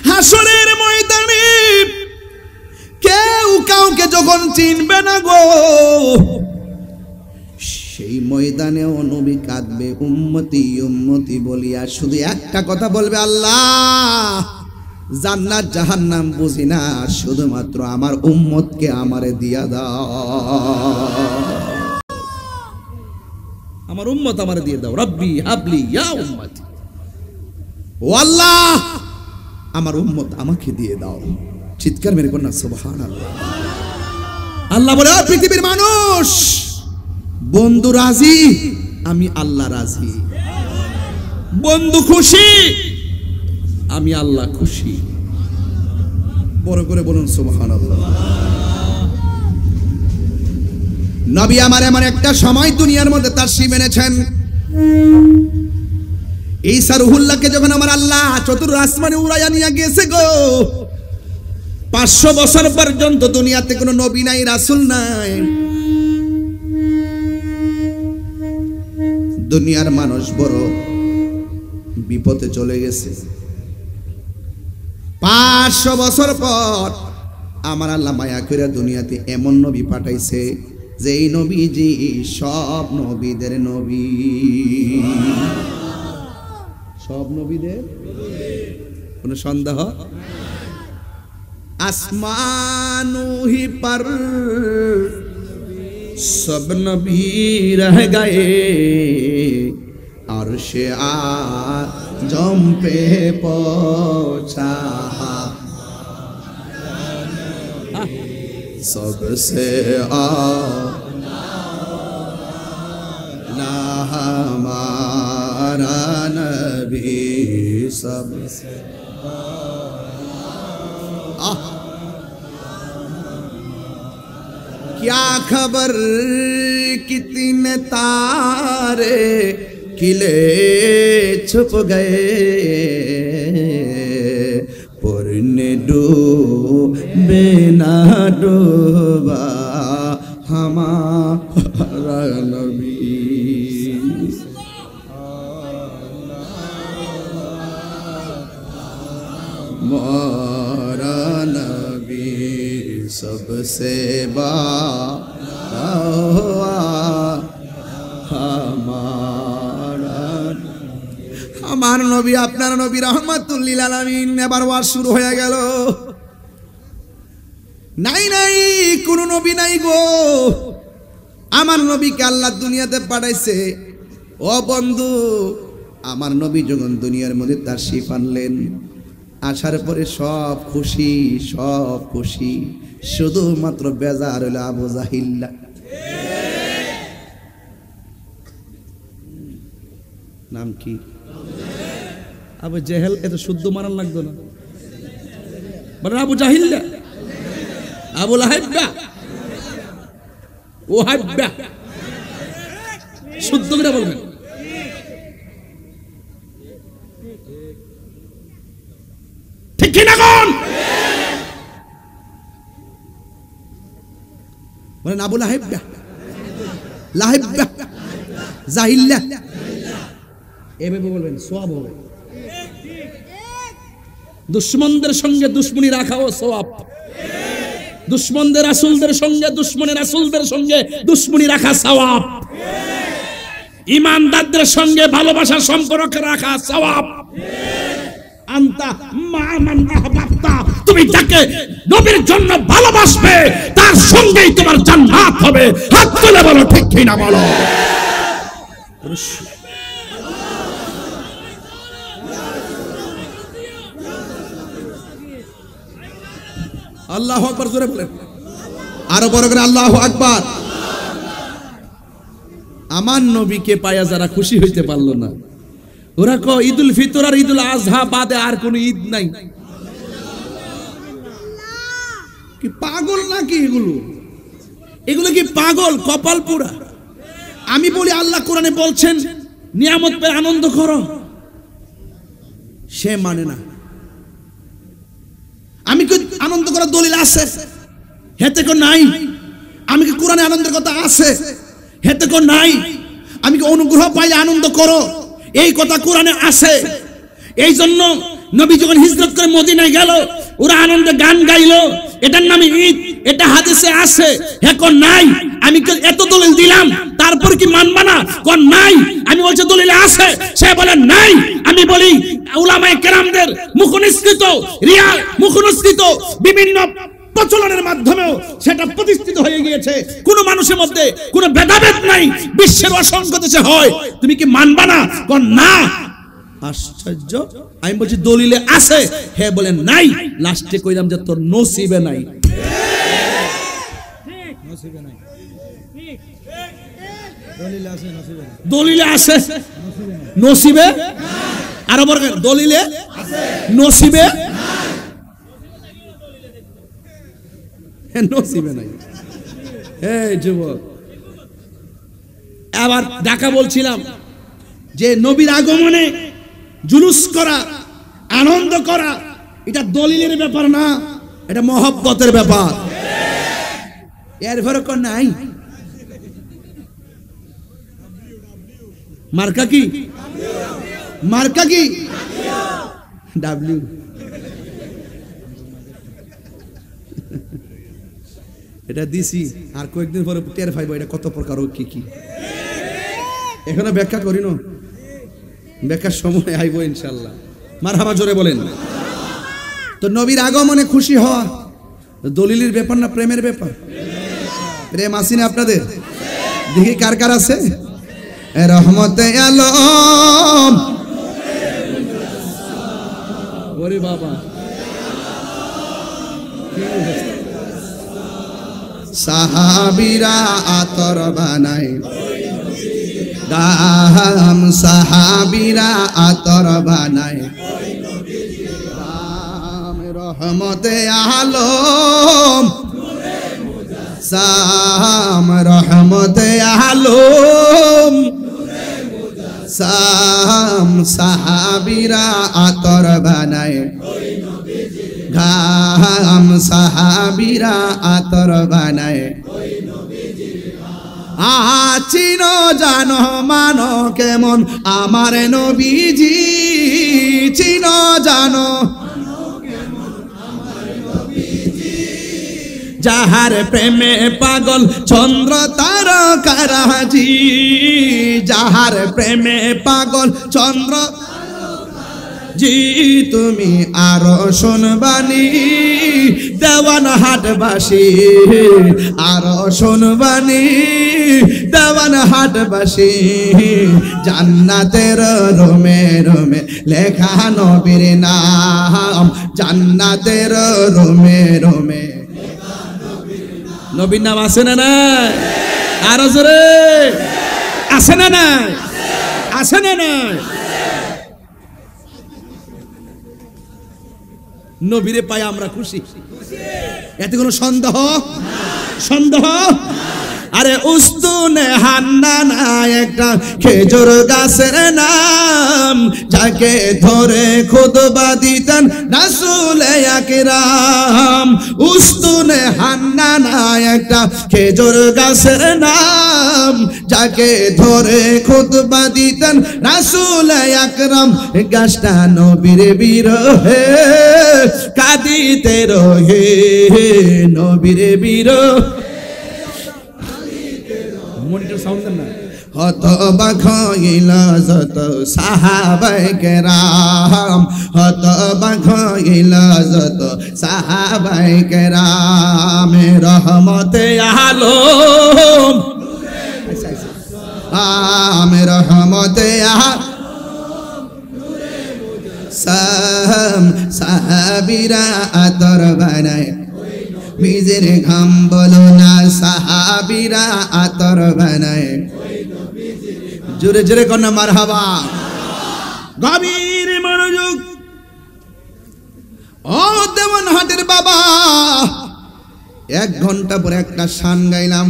হাসরের ময়দানে কেউ কাউকে যখন চিনবে না গো, সেই ময়দানেও নবী কাঁদবে উম্মতি উম্মতি বলিয়া, শুধু একটা কথা বলবে আল্লাহ জান্নাত জাহান্নাম বুঝি না, শুধুমাত্র আমার উম্মতকে আমারে দিয়া দাও, আমার উম্মত আমারে দিয়ে দাও। রব্বি হাবলি ইয়া উম্মতি, ও আল্লাহ আমার উম্মত আমাকে দিয়ে দাও। চিৎকার মেরে কন্যা সুবহানাল্লাহ। আল্লাহ বলে পৃথিবীর মানুষ, বন্ধু রাজি, আমি আল্লাহ রাজি। বন্ধু খুশি, আমি আল্লাহ খুশি। বড় করে বলুন সুবহানাল্লাহ। নবী আমার এমন একটা সময় দুনিয়ার মধ্যে তাশরীফ এনেছেন, ঈসা রুহুল্লাহকে যখন আমার আল্লাহ চতুর আসমানে উড়াইয়া নিয়ে গেছে গো, 500 বছর পর্যন্ত দুনিয়াতে কোনো নবী নাই, রাসূল নাই। দুনিয়ার মানুষ বড় বিপদে চলে গেছে। 500 বছর পর আমার আল্লাহ মায়া করে দুনিয়াতে এমন নবী পাঠাইছে যে এই নবীজি সব নবীদের নবী, সব নবীদের কোনো সন্দেহ? আসমানু হি পর সব নবী রহ গয়ে, আরশে আজম পে পৌঁছা सबसे आला हमारा नबी, सबसे क्या खबर कितने तारे किले छुप गए, पुरने डूबे ना डूबा हमारा नबी, हमारा नबी सबसे আমার নবী আপনার নবী রহমাতুল লিল আলামিন। এবার ওয়াজ শুরু হয়ে গেল। নাই নাই কোন নবী নাই গো, আমার নবীকে আল্লাহ দুনিয়াতে পাঠাইছে। ও বন্ধু, আমার নবী যখন দুনিয়ার মধ্যে তাশরীফ আনলেন, আসার পরে সব খুশি, সব খুশি, শুধুমাত্র বেজার হইল আবু জাহিল। নাম কি? আবু জেহেল। এত শুদ্ধ মারান লাগতো না, বলেন আবু জাহিল, আবু লাহাইবা, ও হাইবা, শুদ্ধ করে বলবেন। ঠিক কি না কোন? বলেন আবু লাহাইবা, লাহাইবা, জাহিল্লা, এভাবে বলবেন, সওয়াব হবে। দুশমনদের সঙ্গে দুশ্মনী রাখাও সওয়াব, দুশমনদের রাসূলদের সঙ্গে দুশ্মনের রাসূলদের সঙ্গে দুশ্মনী রাখা সওয়াব, ইমানদারদের সঙ্গে ভালোবাসার সম্পর্ক রাখা সওয়াব। আনতা মা মান আহবাবতা, তুমি যাকে নবীর জন্য ভালোবাসবে তার সঙ্গেই তোমার জান্নাত হবে। হাত তুলে বলো ঠিক কি না বলো। আল্লাহু আকবার, জোরে বলেন, আরো বড় করে আল্লাহু আকবার। আমার নবীকে পায়া যারা খুশি হইতে পারলো না, ওরা কো ঈদুল ফিতর আর ঈদুল আজহা বাদে আর কোন ঈদ নাই। কি পাগল নাকি এগুলো? এগুলো কি পাগল? কপাল পোড়া। আমি বলি আল্লাহ কোরআনে বলছেন নিয়ামত পেয়ে আনন্দ করো, সে মানে না। আমি কি আনন্দ করার দলিল আছে? হেতে কো নাই। আমি কি কোরআনে আনন্দের কথা আছে? হেতে কো নাই। আমি কি অনুগ্রহ পাইলে আনন্দ করো, এই কথা কোরআনে আছে। এই জন্য নবী যখন হিজরত করে মদিনায় গেল, ওরা আনন্দে গান গাইলো, এটার নামে ঈদ, এটা হাদিসে আছে। হ্যাঁ কোন নাই। আমি এত দলিল দিলাম, তারপর কি মানবা না? কোন নাই। আমি বলছি দলিলে আছে, সে বলে নাই। আমি বলি উলামায়ে কেরামদের মুখনিসৃত মুখনিসৃত বিভিন্ন প্রচলনের মাধ্যমেও সেটা প্রতিষ্ঠিত হয়ে গিয়েছে। কোন মানুষের মধ্যে কোনো ভেদাভেদ নাই, বিশ্বের অসংখ্য দেশে হয়। তুমি কি মানবা না? কোন না। আশ্চর্য। আমি বলছি দলিলে আছে, হে বলেন নাই। লাস্টে কইলাম যে তোর নসিবে নাই। দলিলে আছে, নসিবে আরো বড় দলিলে নসিবে নসিবে নাই। এই যুবক, আবার ঢাকা বলছিলাম যে নবীর আগমনে জুলুস করা, আনন্দ করা, এটা দলিলের ব্যাপার না, এটা মহব্বতের ব্যাপার। এর ফরক নাই। মার্কা কি? মার্কা কি? ডাব্লিউ। এটা দিছি, আর কয়েকদিন পরে টের পাইব এটা কত প্রকার ও কি কি। এখনো ব্যাখ্যা করি না, ব্যাখ্যার সময় আইব ইনশাল্লাহ। মারহাবা, জোরে বলেন। তো নবীর আগমনে খুশি হওয়া দলিলের ব্যাপার না প্রেমের ব্যাপার? প্রেম আসি না আপনাদের? দেখি কার কার আছে। রহমতে আলম, ওরে বাবা, সাহাবীরা আতর বানায় গাম, সাহাবীরা আতর বানায় গাম। রহমতে আলম সাম, রহমতে আলম সাম, সাহাবীরা আতর বানায় ঘাম, সাহাবীরা আতর বানায়। চিনো জানো মানো কেমন আমার নবীজি, চিনো জানো যাহার প্রেমে পাগল চন্দ্র তারকারাজি, যাহার প্রেমে পাগল চন্দ্র জি। তুমি আরো শুনবানি দেওয়ান হাটবাসী, আরো শুনবানি দেওয়ান হাটবাসী। জান্নাতের রোমে রোমে লেখা নবীর নাম, জান্নাতের রোমে রোমে নবীর নাম আছে না নাই? আরো জোরে আছে না নাই? আছে না নাই? নবীরে পাই আমরা খুশি, এতে কোনো সন্দেহ? সন্দেহ? আরে উস্তুনে হান্নানা একটা খেজুর গাছের নাম, যাকে ধরে খুতবা দিতেন রাসূল আকরাম। উস্তুনে হান্নানা একটা খেজুর গাছের নাম, যাকে ধরে খুতবা দিতেন রাসূল আকরাম। গাছটা নবীর বিরহে কাঁদিতে রহে, নবীর বিরহে। মনিটর সাউন্ড দেন না। হতবাক হইল যত সাহাবায়ে কেরাম, হতবাক হইল যত সাহাবায়ে কেরাম। রহমতে আলম রহমতে সাহাবীরা আতর বানায় নিজের ঘাম বলো না, সাহাবীরা আতর বানায়। জোরে জোরে কন্যা মারহাবা। গভীর মনোযোগ। ও দেওয়ানহাটের বাবা, 1 ঘন্টা পরে একটা শান গাইলাম,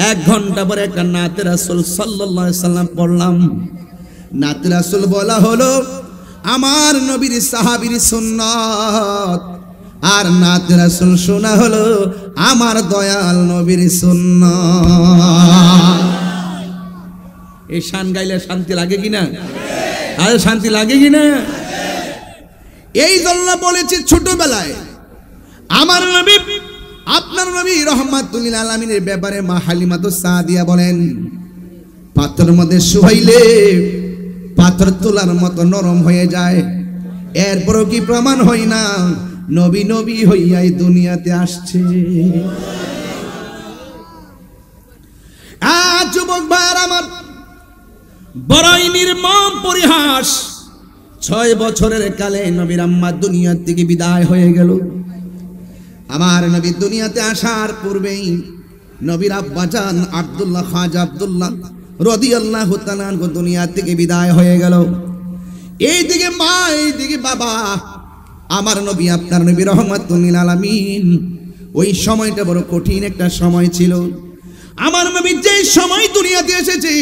1 ঘন্টা পরে একটা নাতে রাসূল সাল্লাল্লাহু আলাইহি সাল্লাম পড়লাম। নাতে রাসূল বলা হলো আমার নবীর সাহাবীর সুন্নাত, আর নাতে রাসূল শোনা হলো আমার দয়াল নবীর সুন্নাত। এই শান গাইলে শান্তি লাগে কিনা? আরে শান্তি লাগে কিনা? এই জন্য বলেছি ছোটবেলায় আমার নবী আপনার নবী রাহমাতুল লিল আলামিনের ব্যাপারে মা হালিমাতুস সাদিয়া বলেন, পাথরের মধ্যে শুয়াইলে পাথর তোলার মতো নরম হয়ে যায়। এরপরও কি প্রমাণ হয় না নবী নবী হইয়াই দুনিয়াতে আসছে? যুবক ভাইয়ার আমার, বড়ই নির্মম পরিহাস, 6 বছরের কালে নবীর আম্মা দুনিয়া থেকে বিদায় হয়ে গেল। আমার নবী দুনিয়াতে আসার পূর্বেই নবীর আব্বাজান আব্দুল্লাহ খাজা আব্দুল্লাহ রাদিয়াল্লাহু তাআলা আনহু দুনিয়া থেকে বিদায় হয়ে গেল। এইদিকে মা, এইদিকে বাবা। আমার নবী আপনার নবী রাহমাতুল লিল আলামিন, ওই সময়টা বড় কঠিন একটা সময় ছিল। আমার নবী যে সময় দুনিয়াতে এসেছে,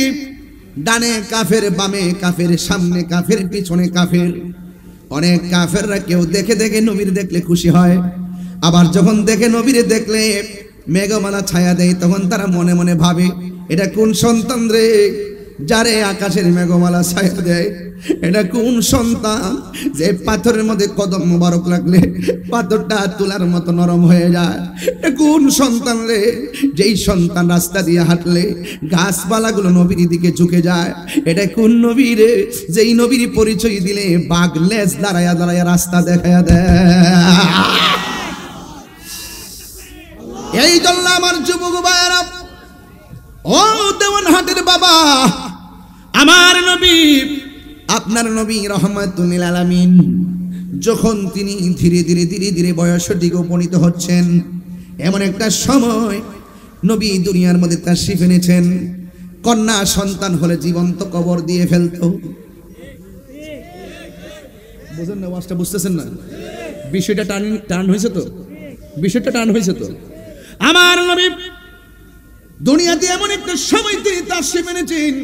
ডানে কাফের, বামে কাফের, সামনে কাফের, পিছনে কাফের। অনেক কাফেররা কেউ দেখে দেখে নবীর দেখলে খুশি হয়, আবার যখন দেখে নবীরে দেখলে মেঘমালা ছায়া দেয়, তখন তারা মনে মনে ভাবে এটা কোন সন্তান রে যারে আকাশের মেঘমালা ছায়া দেয়? এটা কোন সন্তান যে পাথরের মধ্যে কদম মোবারক লাগলে পাথরটা তুলার মতো নরম হয়ে যায়? এটা কোন সন্তান রে যেই সন্তান রাস্তা দিয়ে হাঁটলে গাছপালাগুলো নবীর দিকে ঝুঁকে যায়? এটা কোন নবী রে যেই নবীর পরিচয় দিলে বাঘ লেজ দাঁড়ায়া দাঁড়ায়া রাস্তা দেখায়া দেয়? এই জন্য আমার যুবক ভাইয়েরা, ও দেওয়ানহাটের বাবা, আমার নবী আপনার নবী রাহমাতুল লিল আলামিন যখন তিনি ধীরে ধীরে ধীরে ধীরে বয়সের দিকে উপনীত হচ্ছেন, এমন একটা সময় নবী দুনিয়ার মধ্যে তাশরীফ এনেছেন। কন্যা সন্তান হলে জীবন্ত কবর দিয়ে ফেলতো। বুঝেন না? ওয়াজটা বুঝতেছেন না? বিষয়টা টান হয়েছে তো? বিষয়টা টান হয়েছে তো? আমার নবী দুনিয়াতে এমন একটা সময় তিনি তাশরীফ এনেছেন,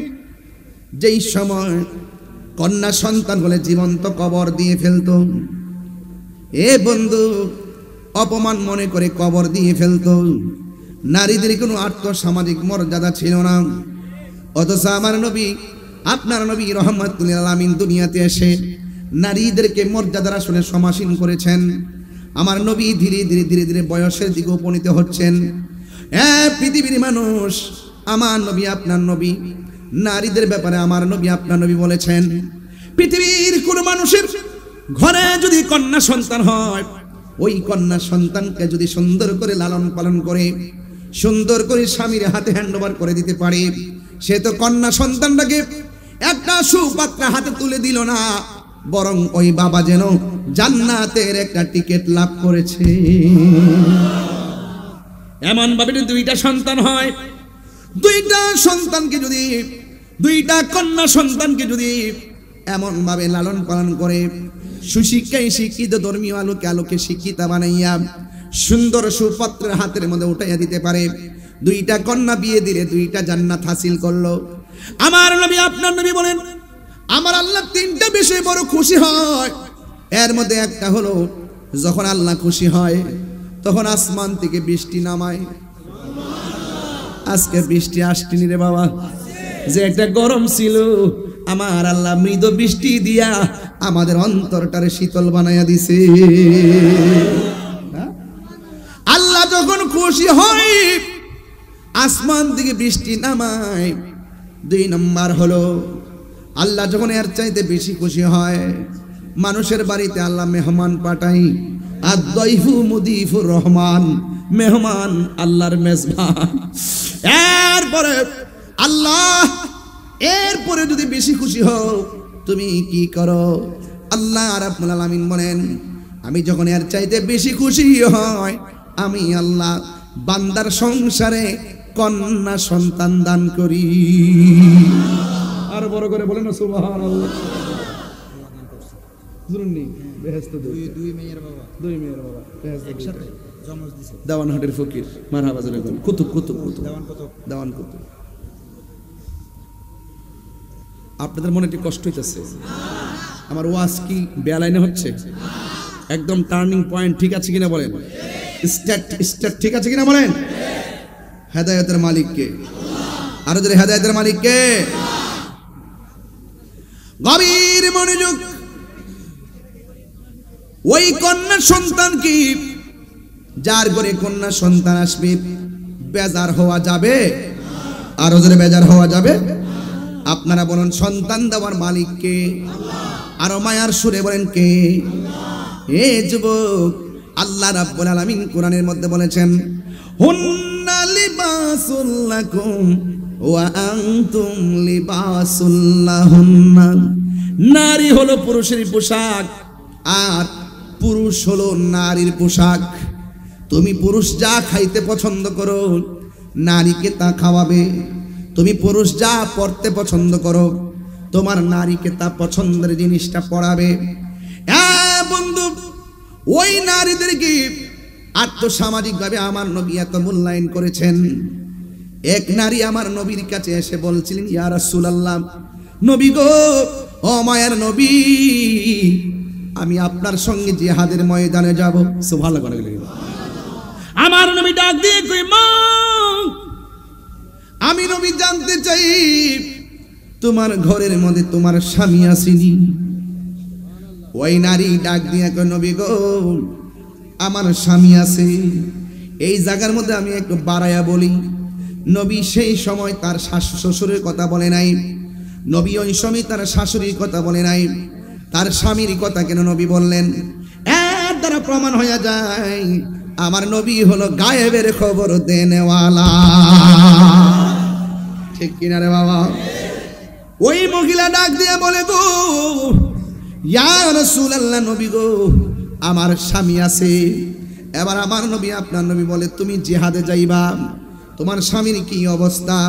যেই সময় কন্যা সন্তান হলে জীবন্ত কবর দিয়ে ফেলতো। এ বন্ধু, অপমান মনে করে কবর দিয়ে ফেলতো। নারীদের কোনো আর্থসামাজিক মর্যাদা ছিল না, অথচ আমার নবী আপনার নবী রাহমাতুল লিল আলামিন দুনিয়াতে এসে নারীদেরকে মর্যাদার আসনে সমাসীন করেছেন। আমার নবী ধীরে ধীরে ধীরে ধীরে বয়সের দিকে উপনীত হচ্ছেন। পৃথিবীর মানুষ, আমার নবী আপনার নবী নারীদের ব্যাপারে আমার নবী আপনার নবী বলেছেন, পৃথিবীর কোন মানুষের ঘরে যদি কন্যা সন্তান হয়, ওই কন্যা সন্তানকে যদি সুন্দর করে লালন পালন করে, সুন্দর করে স্বামীর হাতে হ্যান্ডওভার করে দিতে পারে, সে তো কন্যা সন্তানটাকে একটা সুপাত্র হাতে তুলে দিল না, বরং ওই বাবা যেন জান্নাতের একটা টিকিট লাভ করেছে। এমন ভাবে দুইটা সন্তান হয়, দুইটা সন্তানকে যদি, দুইটা কন্যা সন্তানকে যদি এমন ভাবে লালন পালন করে, সুশিক্ষায় শিক্ষিত ধর্মীয় আলোকে আলোকে শিক্ষিতা বানাইয়া সুন্দর সুপাত্রের হাতের মধ্যে উঠাইয়া দিতে পারে, দুইটা কন্যা বিয়ে দিলে দুইটা জান্নাত হাসিল করলো। আমার নবী আপনার নবী বলেন, আমার আল্লাহ 3টা বিষয়ে বড় খুশি হয়। এর মধ্যে একটা হলো, যখন আল্লাহ খুশি হয় তখন আসমান থেকে বৃষ্টি নামায়। আজকে বৃষ্টি আসছেনি রে বাবা, যে একটা গরম ছিল, আমার আল্লাহ মৃদু বৃষ্টি দিয়া আমাদের অন্তরটারে শীতল বানাইয়া দিছে। আল্লাহ যখন খুশি হয় আসমান থেকে বৃষ্টি নামায়। 2 নম্বর হলো আল্লাহ যখন এর চাইতে বেশি খুশি হয়, মানুষের বাড়িতে আল্লাহ মেহমান পাঠাই। আদ-দাইফু মুদিফুর রহমান, মেহমান আল্লাহর মেজবান। এরপরে আল্লাহ এরপরে যদি বেশি খুশি হও তুমি কি করো? আল্লাহ রাব্বুল আলামিন বলেন, আমি যখন এর চাইতে বেশি খুশি হয়, আমি আল্লাহ বান্দার সংসারে কন্যা সন্তান দান করি। আর বড় করে বলেন সুবহানাল্লাহ। জুরুনি বেহেশত দুই মেয়ের বাবা একসাথে জমজ দিছে। দেওয়ানহাটের ফকির মারহাবা জোরে বলেন। কুতুব দেওয়ান কুতুব। আপনাদের মনে একটু কষ্ট হইতেছে? আমার ওয়াজ কি বেলাইনে হচ্ছে? একদম টার্নিং পয়েন্ট ঠিক আছে কিনা বলেন? স্টার্ট ঠিক আছে কিনা বলেন? হেদায়েতের মালিক কে? আরো জোরে, হেদায়েতের মালিক কে? গভীর মনোযোগ। ওই কন্যা সন্তান কি, যার ঘরে কন্যা সন্তান আসবে বেজার হওয়া যাবে? আরো জোরে, বেজার হওয়া যাবে? আপনারা বলুন, সন্তান দেওয়ার মালিক কে? আরো মায়ার সুরে বলেন কে? এ যুবক, আল্লাহ রাব্বুল আলামিন কোরআনের মধ্যে বলেছেন, হুন্না লিবাসুল লাকুম ওয়া আনতুম লিবাসুল লাহুন্না। নারী হলো পুরুষের পোশাক আর পুরুষ হলো নারীর পোশাক। তুমি পুরুষ যা খাইতে পছন্দ করো নারীকে তা খাওয়াবে। তুমি পুরুষ যা পড়তে পছন্দ করো তোমার নারীকে তা পছন্দের জিনিসটা পড়াবে। বন্ধু, ওই নারীদেরকে আর্থসামাজিকভাবে আমার নবী এত মূল্যায়ন করেছেন। এক নারী আমার নবীর কাছে এসে বলছিলেন, ইয়া রাসূলুল্লাহ, নবী গো, ও মায়ের নবী, আমি আপনার সঙ্গে জিহাদের ময়দানে যাব। সুবহানাল্লাহ। আমার নবী ডাক দিয়ে কই, মা, আমি নবী জানতে চাই তোমার ঘরের মধ্যে তোমার স্বামী আসেনি? ওই নারী ডাক দিয়ে কই, নবী গো, আমার স্বামী আছে। এই জায়গার মধ্যে আমি একটু বাড়াইয়া বলি, নবী সেই সময় তার শ্বশুরের কথা বলে নাই। নবী ওই সময় তার শাশুড়ির কথা বলে নাই। তার স্বামীর কথা কেন নবী বললেন? এর দ্বারা প্রমাণ হয়ে যায় আমার নবী হলো গায়েবের খবর দেনেওয়ালা। ঠিক কিনা রে বাবা? ওই মহিলা ডাক দিয়ে বলে, গো ইয়া রাসূলুল্লাহ, নবী গো, আমার স্বামী আছে। এবার আমার নবী, আপনার নবী বলে, তুমি জিহাদে যাইবা, তোমার স্বামীর কি অবস্থা?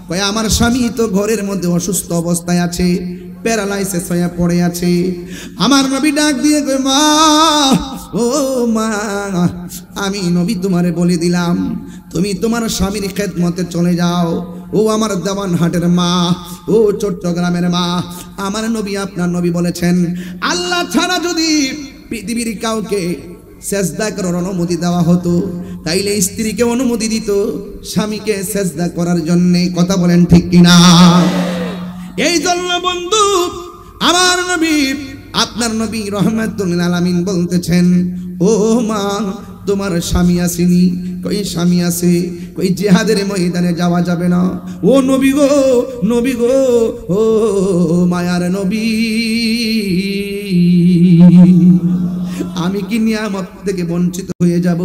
কয়, আমার স্বামী তো ঘরের মধ্যে অসুস্থ অবস্থায় আছে, প্যারালাইসিস হয়ে পড়ে আছে। আমার নবী ডাক দিয়ে কয়, মা, ও মা, আমি নবী তোমারে বলে দিলাম, তুমি তোমার স্বামীর খেদমতে চলে যাও। ও আমার দেওয়ানহাটের মা, ও চট্টগ্রামের মা, আমার নবী, আপনার নবী বলেছেন, আল্লাহ ছাড়া যদি পৃথিবীর কাউকে সেজদা করার অনুমতি দেওয়া হতো, তাইলে স্ত্রীকে অনুমতি দিত স্বামীকে সেজদা করার জন্য। কথা বলেন ঠিক কিনা? এই জন্য বন্ধু, আমার নবী, আপনার নবী রাহমাতুল লিল আলামিন বলতেছেন, ও মা, তোমার স্বামী আসেনি? কই স্বামী আছে। কই জিহাদের ময়দানে যাওয়া যাবে না? ও নবী গো, নবী গো, ও মায়ার নবী, আমি কি নিয়ামত থেকে বঞ্চিত হয়ে যাব?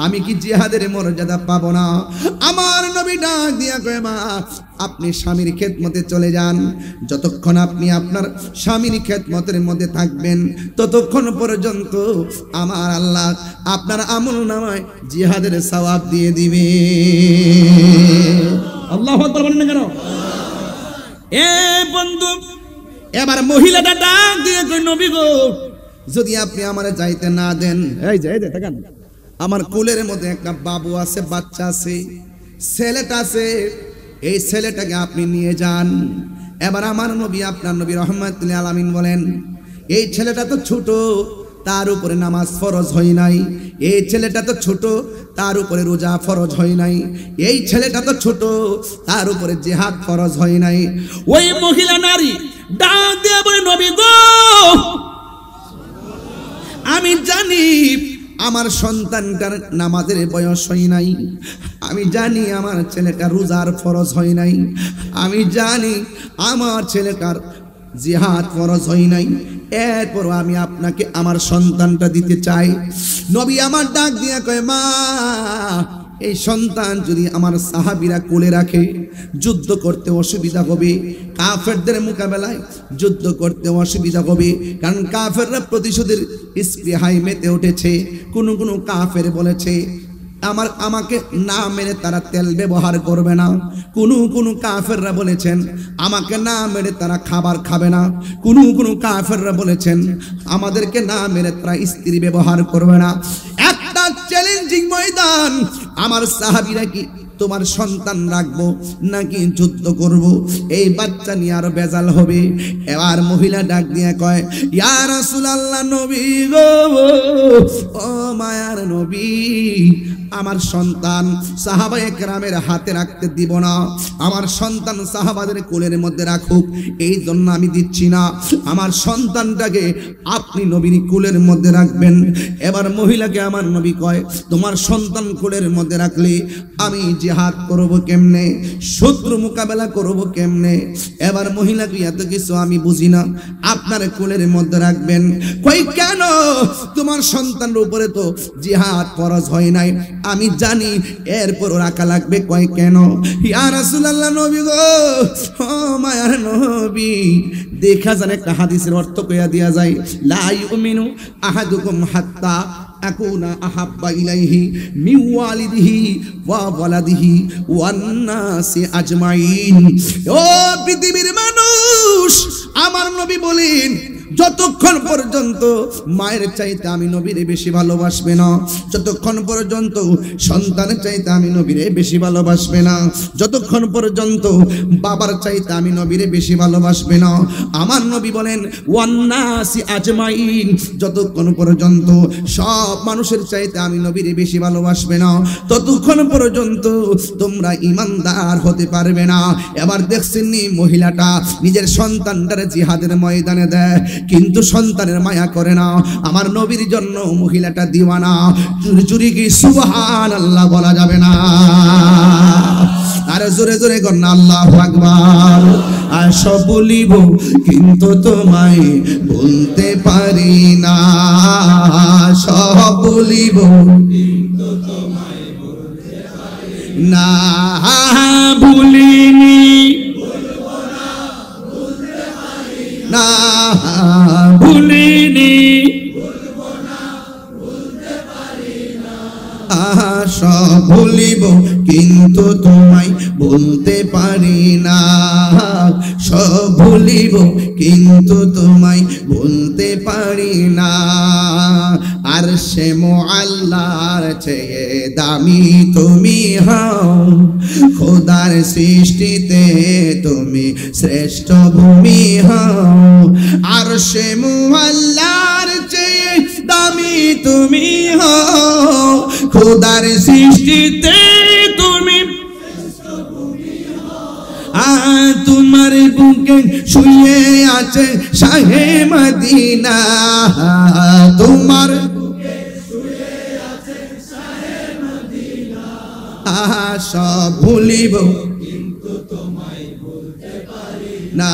আমি কি জিহাদের মর্যাদা পাবো না? আমার নবী ডাক দিয়া কয়, মা, আপনি স্বামীর খেদমতে চলে যান। যতক্ষণ আপনি আপনার স্বামীর খেদমতের মধ্যে থাকবেন ততক্ষণ পর্যন্ত আমার আল্লাহ আপনার আমলনামায় জিহাদের সওয়াব দিয়ে দিবে। আল্লাহু আকবার বলেন না কেন? এ বন্ধু, এবার মহিলাটা ডাক দিয়ে কই, নবী গো, যদি আপনি আমার যাইতে না দেন, এই যে দেখেন, আমার কোলের মধ্যে একটা বাবু আছে, বাচ্চা আছে, ছেলেটা আছে, এই ছেলেটাকে আপনি নিয়ে যান। এবার আমার নবী, আপনার নবী রাহমাতুল লিল আলামিন বলেন, এই ছেলেটা তো ছোট, তার উপরে নামাজ ফরজ হয় নাই। এই ছেলেটা তো ছোট, তার উপরে রোজা ফরজ হয় নাই। এই ছেলেটা তো ছোট, তার উপরে জিহাদ ফরজ হয় নাই। ওই মহিলা নারী ডাক দিয়ে বলে, নবী গো, আমি জানি আমার সন্তানটার নামাজের বয়স হয় নাই, আমি জানি আমার ছেলেটা রোজার ফরজ হয় নাই, আমি জানি আমার ছেলেটার জিহাদ ফরজ হয় নাই, এরপর আমি আপনাকে আমার সন্তানটা দিতে চাই। নবী আমার ডাক দিয়া কয়, মা এই সন্তান যদি আমার সাহাবীরা কোলে রাখে যুদ্ধ করতে অসুবিধা হবে, কাফেরদের মোকাবেলায় যুদ্ধ করতে অসুবিধা হবে, কারণ কাফেররা প্রতিশোধের স্পৃহায় মেতে উঠেছে। কোনো কোনো কাফের বলেছে আমাকে না মেরে তারা তেল ব্যবহার করবে না, কোনো কাফেররা বলেছেন আমাকে না মেরে তারা খাবার খাবে না, কোনো কাফেররা বলেছেন আমাদেরকে না মেরে তারা স্ত্রী ব্যবহার করবে না। একটা চ্যালেঞ্জিং ময়দান, আমার সাহাবীরা কি তোমার সন্তান রাখবো নাকি যুদ্ধ করব? এই বাচ্চা নিয়ে আরো বেজাল হবে। এবার মহিলা ডাক দিয়ে কয়, ইয়া রাসূলুল্লাহ, নবী গো, ও মায়ার নবী, আমার সন্তান সাহাবায়ে কেরামের হাতে রাখতে দিব না, আমার সন্তান সাহাবাদের কোলের মধ্যে রাখুক, এই জন্য আমি দিচ্ছি না, আমার সন্তানটাকে আপনি নবীর কোলের মধ্যে রাখবেন। এবার মহিলাকে আমার নবী কয়, তোমার সন্তান কোলের মধ্যে রাখলে আমি জিহাদ করব কেমনে, শত্রু মোকাবেলা করব কেমনে? এবার মহিলাকে এত কিছু আমি বুঝি না, আপনার কোলের মধ্যে রাখবেন। কই কেন? তোমার সন্তানের উপরে তো জিহাদ ফরজ হয় নাই, আমি জানি, এরপর রাখা লাগবে। কয় কেন? ইয়া রাসূলুল্লাহ, নবী গো, ও মায়ার নবী, দেখা জানে একটা হাদিসের অর্থ কইয়া দিয়া যায়, লা ইউমিনু আহাদুকুম হাত্তা আকুনা আহাব্বা ইলাইহি মিন ওয়ালিদিহি ওয়া ওয়ালাদিহি ওয়ান নাসি আজমাইন। ও পৃথিবীর মানুষ, আমার নবী বলেন, যতক্ষণ পর্যন্ত মায়ের চাইতে আমি নবীরে বেশি ভালোবাসবে না, যতক্ষণ পর্যন্ত সন্তানের চাইতে আমি নবীরে বেশি ভালোবাসবে না, যতক্ষণ পর্যন্ত বাবার চাইতে আমি নবীরে বেশি ভালোবাসবে না। আমার নবী বলেন ওয়ান নাসি আজমাইন, যতক্ষণ পর্যন্ত সব মানুষের চাইতে আমি নবীরে বেশি ভালোবাসবে না, ততক্ষণ পর্যন্ত তোমরা ঈমানদার হতে পারবে না। এবার দেখছেন নি মহিলাটা নিজের সন্তানটারে জিহাদের ময়দানে দেয়, কিন্তু সন্তানের মায়া করে না। আমার নবীর জন্য মহিলাটা দিওয়ানা। চুরি কি সুবহানাল্লাহ বলা যাবে না? আর জোরে জোরে কর না আল্লাহু আকবার। আর সব বলিব কিন্তু তোমায় বলতে পারি না, সব বলিব কিন্তু তোমায় বলতে পারি না, ভুলিনি না, ভুলিনি, সব ভুলিব কিন্তু তোমায় বলতে পারি না, সব ভুলিব কিন্তু তোমায় বলতে পারি না। আর সে মুআল্লার চেয়ে দামি তুমি হও, খোদার সৃষ্টিতে তুমি শ্রেষ্ঠ ভূমি হও। আর সে মুআল্লার চেয়ে দামি তুমি হও, খোদার সৃষ্টিতে তুমি শ্রেষ্ঠ ভূমি হও। তোমার বুকে শুয়ে আছে শাহে মদিনা, তোমার বুকে শুয়ে আছে শাহে মদিনা। সব ভুলিব কিন্তু তোমায় বলতে পারি না,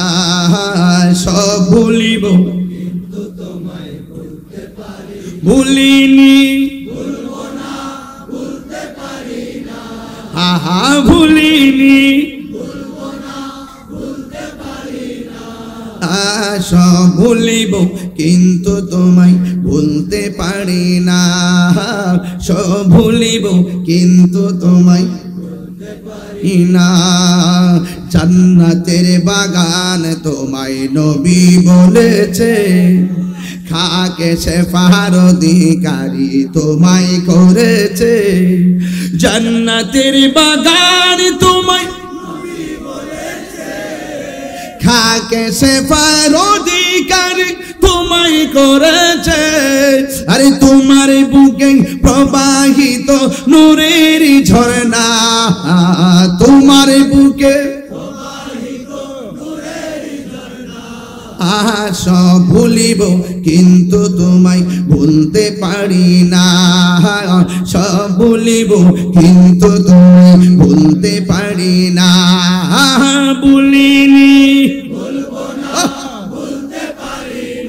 সব ভুলিব কিন্তু তোমায় বলতে পারি, ভুলিনি, ভুলবো না, ভুলতে পারি না, ভুলিনি, ভুলবো না, ভুলতে পারি না। সব ভুলিব কিন্তু তোমায় ভুলতে পারি না, সব ভুলিব কিন্তু তোমায় ভুলতে পারি না। জান্নাতের বাগান তোমায় নবী বলেছে, খাকে শেফার অধিকারী তোমায় করেছে। জান্নাতের বাগান তোমায় নবী বলেছে, খাকে শেফার অধিকারী তোমায় করেছে। আরে তোমার বুকে প্রবাহিত নূরের ঝর্ণা, তোমার বুকে প্রবাহিত নূরের ঝর্ণা। সব ভুলিব কিন্তু তোমায় ভুলতে পারি না, সব ভুলিব কিন্তু তোমায় ভুলতে পারি না। ভুলিনি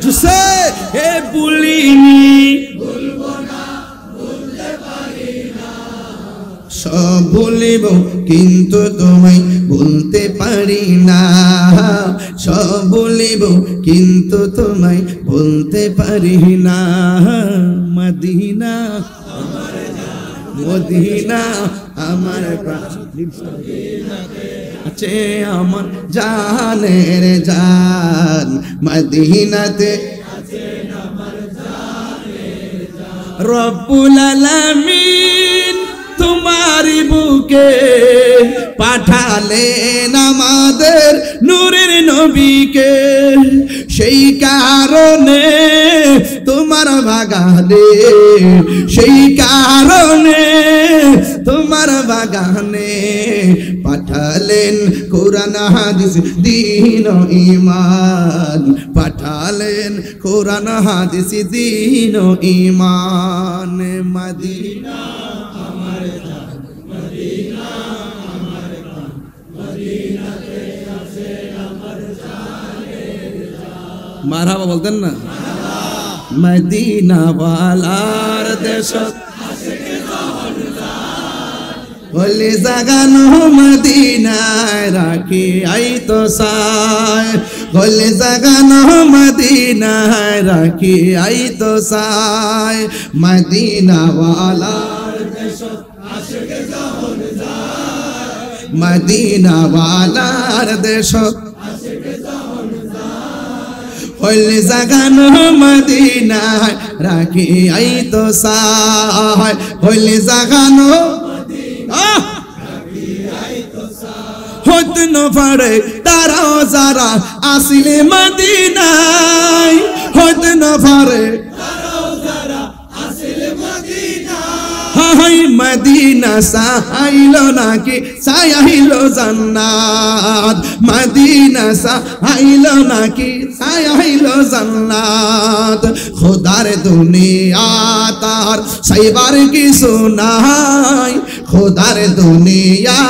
জুসে হে ভুলিনি সব ভুলিব কিন্তু তোমায় ভুলতে পারি না, সব ভুলিব কিন্তু তোমায় ভুলতে পারি না। মদিনা মদিনা আমার প্রাণ আছে আমার জানের জান, মদিনাতে রব্বুল আলামিন তোমারি বুকে পাঠালেন আমাদের নূরের নবীকে, সেই কারণে তোমার বাগানে, সেই কারণে তোমার বাগানে পাঠালেন কোরআন হাদিস দ্বীন ও ঈমান, পাঠালেন কোরআন হাদিস দ্বীন ও ঈমান। মদিনা আমার জান, মদিনা আমার প্রাণ, মদিনাতে আছে আমার জানের জান। মারহাবা বলতেন না? মদিনা ওয়ালার দেশত বলে জাগানো মদিনায় রাখি আইতো সায়, বলে জাগানো মদিনায় রাখি আইতো সায়। মদিনা ওয়ালার দেশত আশিকে যখন যায়, মদিনা ওয়ালার দেশত আশিকে যখন যায়, বলে জাগানো মদিনায় রাখি আইতো সায়, বলে জাগানো হতে না পারে তারাও যারা আসিলে মদিনায়, হতে না পারে তারাও যারা আসিলে মদিনায়। হাই মদিনা সাহাইলো নাকি সায়াইলো জান্নাত, মদিনা সাহাইলো নাকি সায়াইলো জান্নাত। খোদার দুনিয়া তার সাইবার কিছু নাই, খোদার দুনিয়া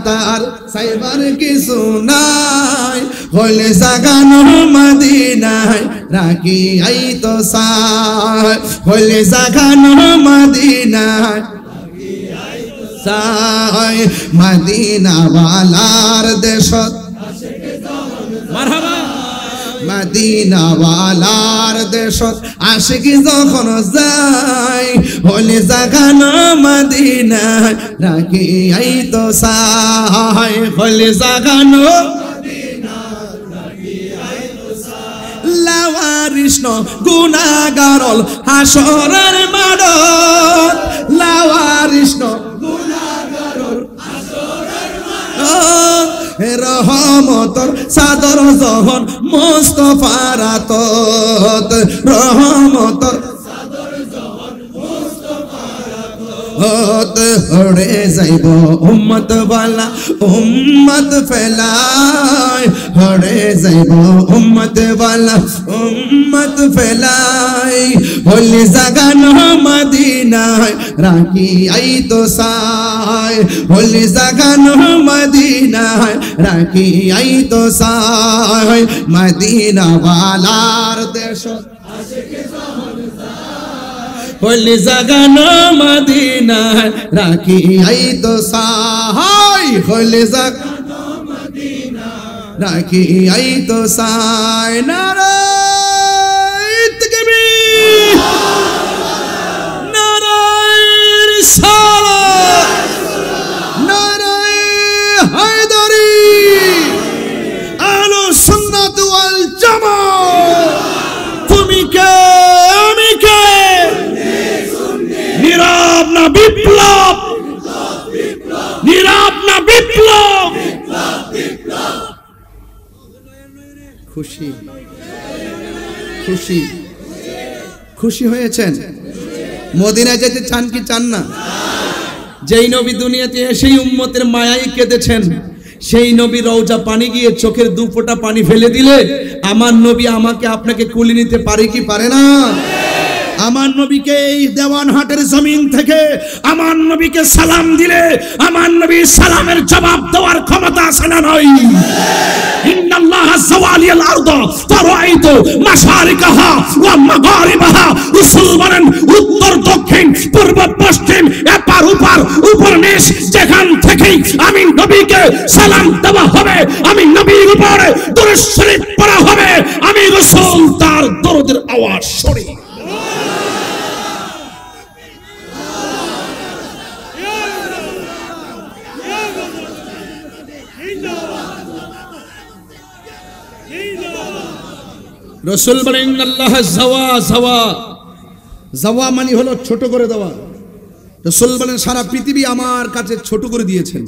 তার সাইবার কিছু নাই। হলে জাগানো মদিনায় রাখি আইতো সায়, হলে জাগানো মদিনায় রাখি আইতো সায়। মদিনা ওয়ালার দেশত মারহাবা, মদিনা ওয়ালার দেশত আশিকি যখন যায়, হলে জাগানো মদিনায় রাখি আইতো সায়, হলে জাগানো লাওয়ারিষ্ণ গুনাহগারল হাসরের মাঠত, লাওয়ারিষ্ণ গুনাহগারল হাসরের মাঠত। রহমতর সাদর যখন মুস্তাফার আতত, রহমতর সাদর যখন মুস্তাফার আতত। হড়ে যাইব উম্মত ওয়ালা উম্মত ফেলায়, হড়ে যাইব উম্মত ওয়ালা উম্মত ফেলায়। হলি জাগানো মদিনায় রাখি আইতো সায়, হলি জাগানো মদিনায় রাখি আইতো সায়। মদিনা ওয়ালার দেশত আশিকে যখন যায়, হলি জাগানো মদিনায় রাখি আইতো সায়, হলি জাগানো মদিনায় রাখি আইতো সায়। নারায়ে তাকবীর, নারায়ে রিসালাত, নারায়ে হায়দারি। আহলুস সুন্নাত ওয়াল জামাত, তুমি কে আমি কে? নীরব না বিপ্লব, নীরব না বিপ্লব। খুশি খুশি খুশি হয়েছেন? মদিনায় যেতে চান কি চান না? যেই নবী দুনিয়াতে এসেই উম্মতের মায়ায় কেঁদেছেন, সেই নবী রওজা পানি গিয়ে চোখের দু ফোঁটা পানি ফেলে দিলে আমার নবী আমাকে আপনাকে কুলি নিতে পারে কি পারে না? আমার নবীকে এই দেওয়ানহাটের জমিন থেকে আমার নবীকে সালাম দিলে আমার নবী সালামের জবাব দেওয়ার ক্ষমতা আছে না নাই? ইন্নাল্লাহা যাওয়ালিয়াল আরদ ফারাআইতু মাশারিকাহা ওয়া মাগারিবাহা। রাসূল বলেন উত্তর দক্ষিণ পূর্ব পশ্চিম এপার ওপার উপর নিচ যেখান থেকেই আমি নবীকে সালাম দেওয়া হবে, আমি নবীর উপরে দরুদ শরীফ পড়া হবে, আমি রাসূল তার দরুদের আওয়াজ শুনি। রাসূল বলেন ইন্নাল্লাহ যাওয়া যাওয়া, যাওয়া মানে হলো ছোট করে দেওয়া। রাসূল বলেন সারা পৃথিবী আমার কাছে ছোট করে দিয়েছেন।